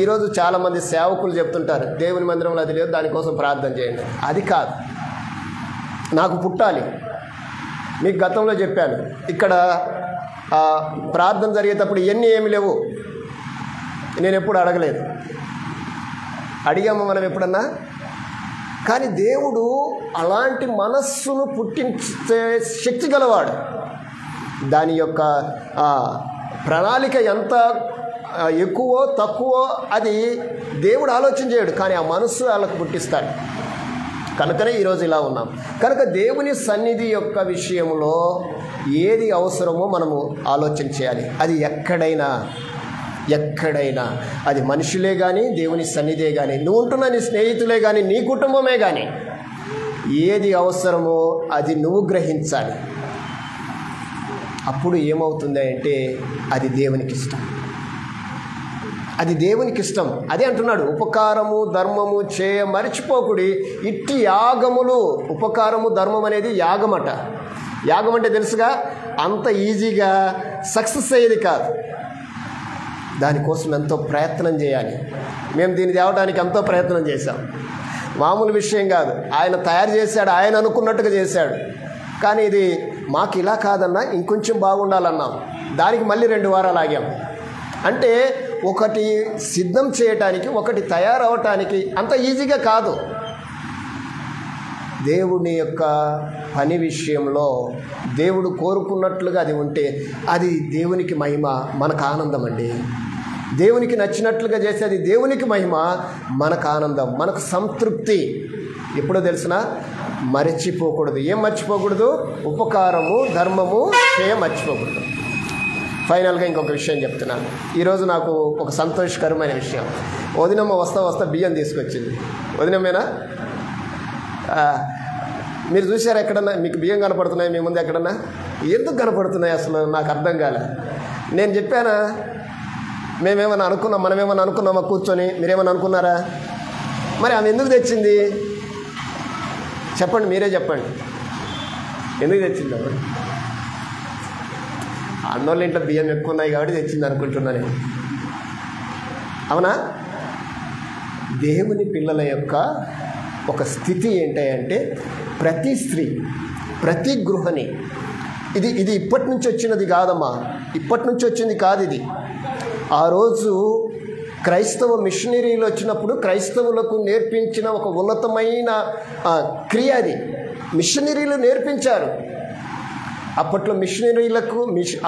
ఈరోజు చాలామంది సేవకులు చెప్తుంటారు, దేవుని మందిరంలో అది లేదు, దానికోసం ప్రార్థన చేయండి. అది కాదు. నాకు పుట్టాలి. మీకు గతంలో చెప్పాను, ఇక్కడ ప్రార్థన జరిగేటప్పుడు ఏమి లేవు. నేను ఎప్పుడు అడగలేదు. అడిగాము మనం ఎప్పుడన్నా? కానీ దేవుడు అలాంటి మనస్సును పుట్టించే శక్తి గలవాడు. దాని యొక్క ప్రణాళిక ఎంత ఎక్కువో తక్కువో అది దేవుడు ఆలోచన చేయడు, కానీ ఆ మనస్సు వాళ్ళకు పుట్టిస్తాడు. కనుకనే ఈరోజు ఇలా ఉన్నాం. కనుక దేవుని సన్నిధి యొక్క విషయంలో ఏది అవసరమో మనము ఆలోచన చేయాలి. అది ఎక్కడైనా అది మనుషులే కానీ, దేవుని సన్నిధే కానీ, నువ్వు ఉంటున్న నీ స్నేహితులే కానీ, నీ కుటుంబమే కానీ, ఏది అవసరమో అది నువ్వు గ్రహించాలి. అప్పుడు ఏమవుతుంది అంటే అది దేవునికి ఇష్టం. అది దేవునికి ఇష్టం. అదే అంటున్నాడు, ఉపకారము ధర్మము చేయ మరిచిపోకుడి ఇట్టి యాగములు. ఉపకారము ధర్మం అనేది యాగమట. యాగం అంటే తెలుసుగా, అంత ఈజీగా సక్సెస్ అయ్యేది కాదు. దానికోసం ఎంతో ప్రయత్నం చేయాలి. మేము దీన్ని తేవడానికి ఎంతో ప్రయత్నం చేశాం. మామూలు విషయం కాదు. ఆయన తయారు చేశాడు, ఆయన అనుకున్నట్టుగా చేశాడు. కానీ ఇది మాకు ఇలా కాదన్నా, ఇంకొంచెం బాగుండాలన్నాం. దానికి మళ్ళీ 2 వారాలు ఆగాం. అంటే ఒకటి సిద్ధం చేయటానికి, ఒకటి తయారవటానికి అంత ఈజీగా కాదు. దేవుని యొక్క పని విషయంలో దేవుడు కోరుకున్నట్లుగా అది ఉంటే అది దేవునికి మహిమ, మనకు ఆనందం అండి. దేవునికి నచ్చినట్లుగా చేసేది దేవునికి మహిమ, మనకు ఆనందం, మనకు సంతృప్తి. ఎప్పుడో తెలిసిన మర్చిపోకూడదు. ఏం మర్చిపోకూడదు? ఉపకారము ధర్మము చేయ మర్చిపోకూడదు. ఫైనల్గా ఇంకొక విషయం చెప్తున్నాను. ఈరోజు నాకు ఒక సంతోషకరమైన విషయం. వదినమ్మ వస్తా బియ్యం తీసుకొచ్చింది. వదినమ్మేనా? మీరు చూసారు ఎక్కడన్నా? మీకు బియ్యం కనపడుతున్నాయి మీ ముందు ఎక్కడన్నా? ఎందుకు కనపడుతున్నాయి అసలు నాకు అర్థం కాలే. నేను చెప్పానా? మనమేమన్నా అనుకున్నామా కూర్చొని? మీరేమన్నా అనుకున్నారా? మరి ఆమె ఎందుకు తెచ్చింది చెప్పండి, మీరే చెప్పండి. ఎందుకు తెచ్చింది? అన్నోళ్ళ ఇంట్లో బియ్యం ఎక్కువ ఉన్నాయి కాబట్టి తెచ్చింది అనుకుంటున్నాను. అవునా? దేవుని పిల్లల యొక్క ఒక స్థితి ఏంటంటే ప్రతి స్త్రీ, ప్రతి గృహిణి, ఇది ఇప్పటి నుంచి వచ్చినది కాదమ్మా, ఇప్పటి నుంచి వచ్చింది కాదు ఇది. ఆ రోజు క్రైస్తవ మిషనరీలు వచ్చినప్పుడు క్రైస్తవులకు నేర్పించిన ఒక ఉన్నతమైన క్రియ అది. మిషనరీలు నేర్పించారు. అప్పట్లో మిషనరీలకు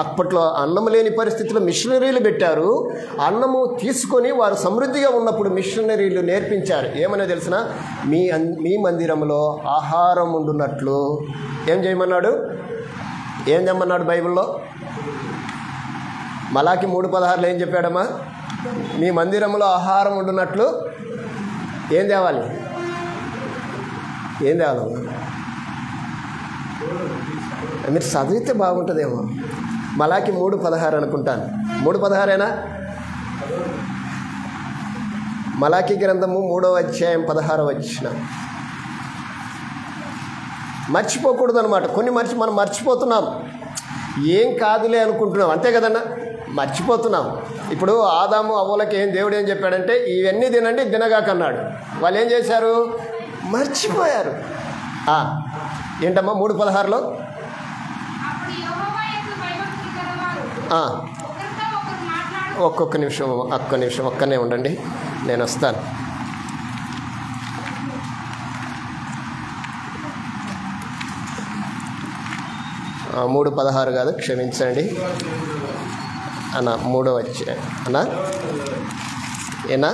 అప్పట్లో అన్నం లేని పరిస్థితిలో మిషనరీలు పెట్టారు. అన్నము తీసుకొని వారు సమృద్ధిగా ఉన్నప్పుడు మిషనరీలు నేర్పించారు. ఏమనే తెలిసిన, మీ మందిరంలో ఆహారం ఉండున్నట్లు ఏం చేయమన్నాడు? ఏం తెమ్మన్నాడు బైబిల్లో? మలాకి 3:16 ఏం చెప్పాడమ్మా? మీ మందిరంలో ఆహారం ఉండున్నట్లు ఏం తేవాలి? ఏం తేవాలి? మీరు చదివితే బాగుంటుందేమో. మలాకి 3:16 అనుకుంటాను. 3:16 మలాకి గ్రంథము 3వ అధ్యాయం 16వ వచనం. మర్చిపోకూడదు అనమాట. కొన్ని మనం మర్చిపోతున్నాం. ఏం కాదులే అనుకుంటున్నాం, అంతే కదన్నా, మర్చిపోతున్నాం. ఇప్పుడు ఆదాము అవ్వలకి దేవుడు ఏం చెప్పాడంటే ఇవన్నీ తినండి, తినగాకన్నాడు. వాళ్ళు ఏం చేశారు? మర్చిపోయారు. ఏంటమ్మా 3:16లో? ఒక్క నిమిషం ఒక్కనే ఉండండి, నేను వస్తాను. ఆ 3:16 కాదు, క్షమించండి అన్న. 3వ అధ్యాయం అన్నా, ఏనా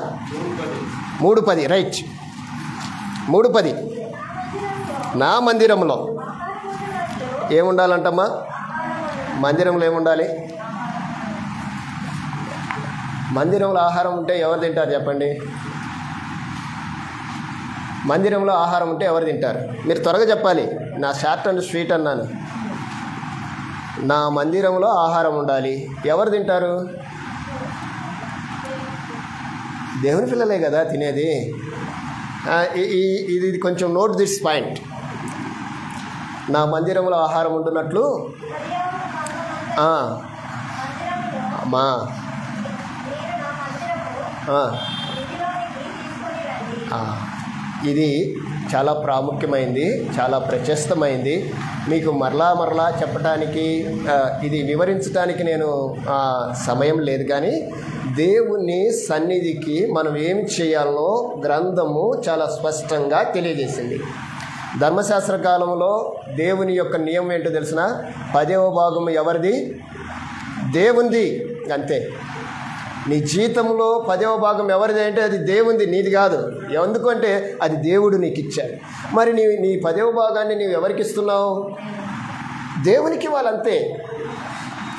3:10 రైట్. 3:10 నా మందిరంలో ఏముండాలంటమ్మా? మందిరంలో ఏముండాలి? మందిరంలో ఆహారం ఉంటే ఎవరు తింటారు చెప్పండి? మందిరంలో ఆహారం ఉంటే ఎవరు తింటారు? మీరు త్వరగా చెప్పాలి. నా షార్ట్ అండ్ స్వీట్ అన్నాను. నా మందిరంలో ఆహారం ఉండాలి. ఎవరు తింటారు? దేవుని పిల్లలే కదా తినేది. ఇది కొంచెం నోట్ దిస్ పాయింట్. నా మందిరంలో ఆహారం ఉంటున్నట్లు అమ్మా ఇది చాలా ప్రాముఖ్యమైంది, చాలా ప్రశస్తమైంది. మీకు మరలా చెప్పడానికి, ఇది వివరించడానికి నేను సమయం లేదు. కానీ దేవుని సన్నిధికి మనం ఏమి చేయాలో గ్రంథము చాలా స్పష్టంగా తెలియజేసింది. ధర్మశాస్త్ర కాలంలో దేవుని యొక్క నియమం ఏంటో తెలిసిన? 10వ భాగం ఎవరిది? దేవుంది, అంతే. నీ జీతంలో 10వ భాగం ఎవరిది అంటే అది దేవుంది, నీది కాదు. ఎందుకంటే అది దేవుడు నీకు ఇచ్చాడు. మరి నీ 10వ భాగాన్ని నీవు ఎవరికి ఇస్తున్నావు? దేవునికి ఇవ్వాలంతే.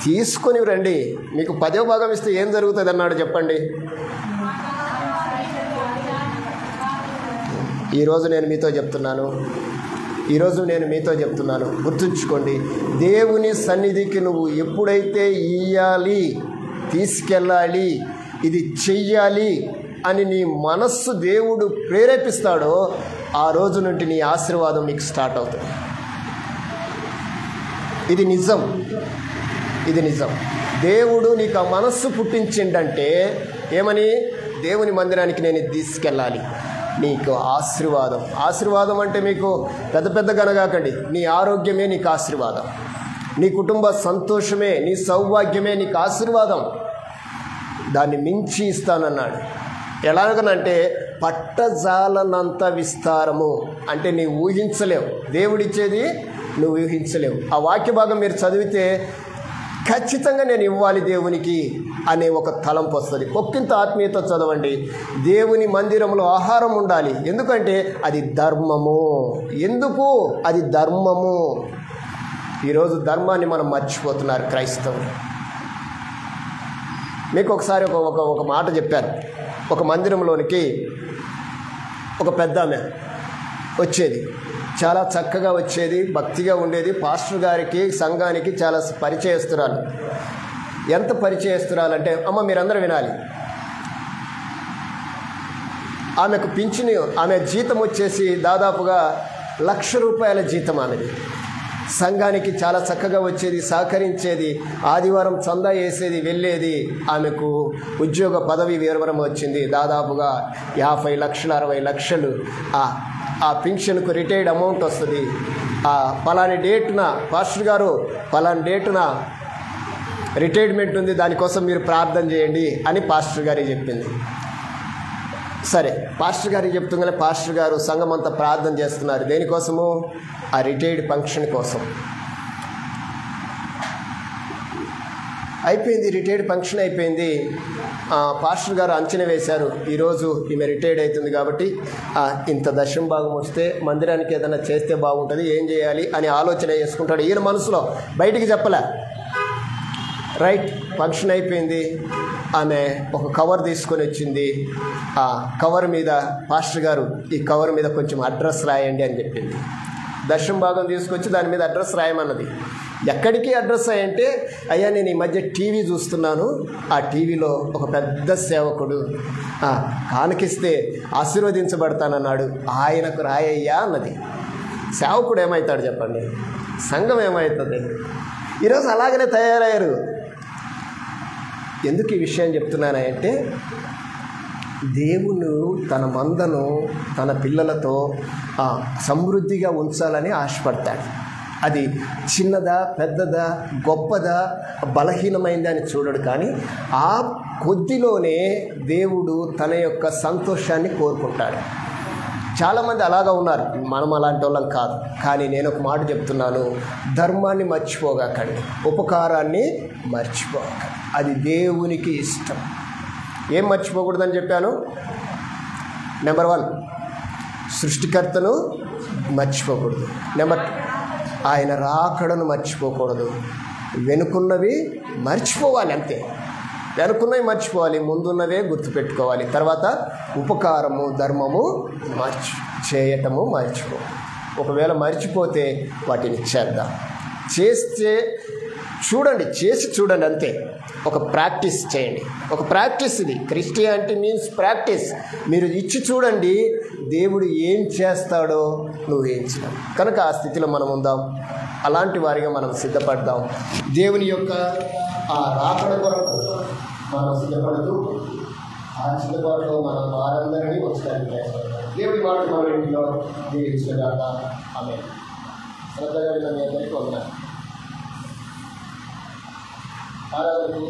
తీసుకొని రండి. మీకు 10వ భాగం ఇస్తే ఏం జరుగుతుంది అన్నాడు చెప్పండి. ఈరోజు నేను మీతో చెప్తున్నాను, గుర్తుంచుకోండి. దేవుని సన్నిధికి నువ్వు ఎప్పుడైతే ఇయ్యాలి, తీసుకెళ్ళాలి, ఇది చెయ్యాలి అని నీ మనస్సు దేవుడు ప్రేరేపిస్తాడో ఆ రోజు నుండి నీ ఆశీర్వాదం నీకు స్టార్ట్ అవుతుంది. ఇది నిజం. దేవుడు నీకు ఆ మనస్సు పుట్టించిండంటే ఏమని? దేవుని మందిరానికి నేను తీసుకెళ్ళాలి, నీకు ఆశీర్వాదం అంటే మీకు పెద్ద గనగాకండి. నీ ఆరోగ్యమే నీకు ఆశీర్వాదం, నీ కుటుంబ సంతోషమే, నీ సౌభాగ్యమే నీకు ఆశీర్వాదం. దాన్ని మించి ఇస్తానన్నాడు. ఎలాగనంటే పట్టజాలనంత విస్తారము, అంటే నీవు ఊహించలేవు. దేవుడిచ్చేది నువ్వు ఊహించలేవు. ఆ వాక్య భాగం మీరు చదివితే ఖచ్చితంగా నేను ఇవ్వాలి దేవునికి అనే ఒక తలంపు వస్తుంది. ఒక్కింత ఆత్మీయత చదవండి. దేవుని మందిరంలో ఆహారం ఉండాలి, ఎందుకంటే అది ధర్మము. ఎందుకు? అది ధర్మము. ఈరోజు ధర్మాన్ని మనం మర్చిపోతున్నారు క్రైస్తవులు. మీకు ఒకసారి ఒక మాట చెప్పాను. ఒక మందిరంలోనికి ఒక పెద్ద ఆమె వచ్చేది, చాలా చక్కగా వచ్చేది, భక్తిగా ఉండేది. పాస్టర్ గారికి, సంఘానికి చాలా పరిచయస్తురాలు. ఎంత పరిచయస్తురాలంటే, అమ్మ మీరందరూ వినాలి, ఆమెకు పింఛను, ఆమె జీతం వచ్చేసి దాదాపుగా ₹1,00,000 జీతం ఆమెది. సంఘానికి చాలా చక్కగా వచ్చేది, సహకరించేది, ఆదివారం చందా వేసేది, వెళ్ళేది. ఆమెకు ఉద్యోగ పదవి విరమణ వచ్చింది. దాదాపుగా 50 లక్షలు 60 లక్షలు ఆ పింఛన్కు రిటైర్డ్ అమౌంట్ వస్తుంది. పలాని డేటున పాస్టర్ గారు పలాని డేటున రిటైర్మెంట్ ఉంది, దానికోసం మీరు ప్రార్థన చేయండి అని పాస్టర్ గారికి చెప్పింది. సరే, పాస్టర్ గారికి చెప్తుందనే పాస్టర్ గారు సంఘం అంతా ప్రార్థన చేస్తున్నారు. దేనికోసము? ఆ రిటైర్డ్ ఫంక్షన్ కోసం. అయిపోయింది, రిటైర్డ్ ఫంక్షన్ అయిపోయింది. పాస్టర్ గారు అంచనా వేశారు, ఈరోజు ఈమె రిటైర్డ్ అవుతుంది కాబట్టి ఇంత దశం భాగం వస్తే మందిరానికి ఏదైనా చేస్తే బాగుంటుంది, ఏం చేయాలి అని ఆలోచన చేసుకుంటాడు ఈయన మనసులో, బయటికి చెప్పలే. రైట్, ఫంక్షన్ అయిపోయింది. ఆమె ఒక కవర్ తీసుకొని వచ్చింది. ఆ కవర్ మీద పాస్టర్ గారు ఈ కవర్ మీద కొంచెం అడ్రస్ రాయండి అని చెప్పింది. దశం భాగం తీసుకొచ్చి దాని మీద అడ్రస్ రాయమన్నది. ఎక్కడికి అడ్రస్ అంటే, అయ్యా నేను ఈ మధ్య టీవీ చూస్తున్నాను, ఆ టీవీలో ఒక పెద్ద సేవకుడు కానుకిస్తే ఆశీర్వదించబడతానన్నాడు, ఆయనకు రాయ్యా అన్నది. సేవకుడు ఏమవుతాడు చెప్పండి, సంఘం ఏమవుతుంది? ఈరోజు అలాగనే తయారయ్యారు. ఎందుకు ఈ విషయం చెప్తున్నానంటే, దేవుడు తన మందను తన పిల్లలతో సమృద్ధిగా ఉంచాలని ఆశపడతాడు. అది చిన్నదా, పెద్దదా, గొప్పదా, బలహీనమైందా అని చూడడు. కానీ ఆ కొద్దిలోనే దేవుడు తన యొక్క సంతోషాన్ని కోరుకుంటాడు. చాలామంది అలాగా ఉన్నారు, మనం అలాంటి వాళ్ళం కాదు. కానీ నేను ఒక మాట చెప్తున్నాను, ధర్మాన్ని మర్చిపోగాకండి, ఉపకారాన్ని మర్చిపోగాకండి. అది దేవునికి ఇష్టం. ఏం మర్చిపోకూడదని చెప్పాను? నెంబర్ 1, సృష్టికర్తను మర్చిపోకూడదు. నెంబర్ 2, ఆయన రాకడను మర్చిపోకూడదు. వెనుకున్నవి మర్చిపోవాలి, అంతే. వెనుకున్నవి మర్చిపోవాలి, ముందున్నవే గుర్తుపెట్టుకోవాలి. తర్వాత ఉపకారము, ధర్మము చేయటము మర్చిపో. ఒకవేళ మర్చిపోతే వాటిని చేద్దాం. చేస్తే చూడండి, చేసి చూడండి, అంతే. ఒక ప్రాక్టీస్ చేయండి. ఒక ప్రాక్టీస్ ఇది. Christianity means practice. మీరు ఇచ్చి చూడండి, దేవుడు ఏం చేస్తాడో నువ్వు ఊహించడం. కనుక ఆ స్థితిలో మనం ఉందాం, అలాంటి వారిగా మనం సిద్ధపడదాం. దేవుని యొక్క ఆ రాకడ కొరకు మనం సిద్ధపడుతూ ఆ సిద్ధపాటులో మనం వారందరినీ వచ్చడానికి దేవుడి మాట మన ఇంట్లో దీవించగాక. ఆమె శ్రద్ధగా మీ అందరికీ వందనాలు. ఆరాధనకు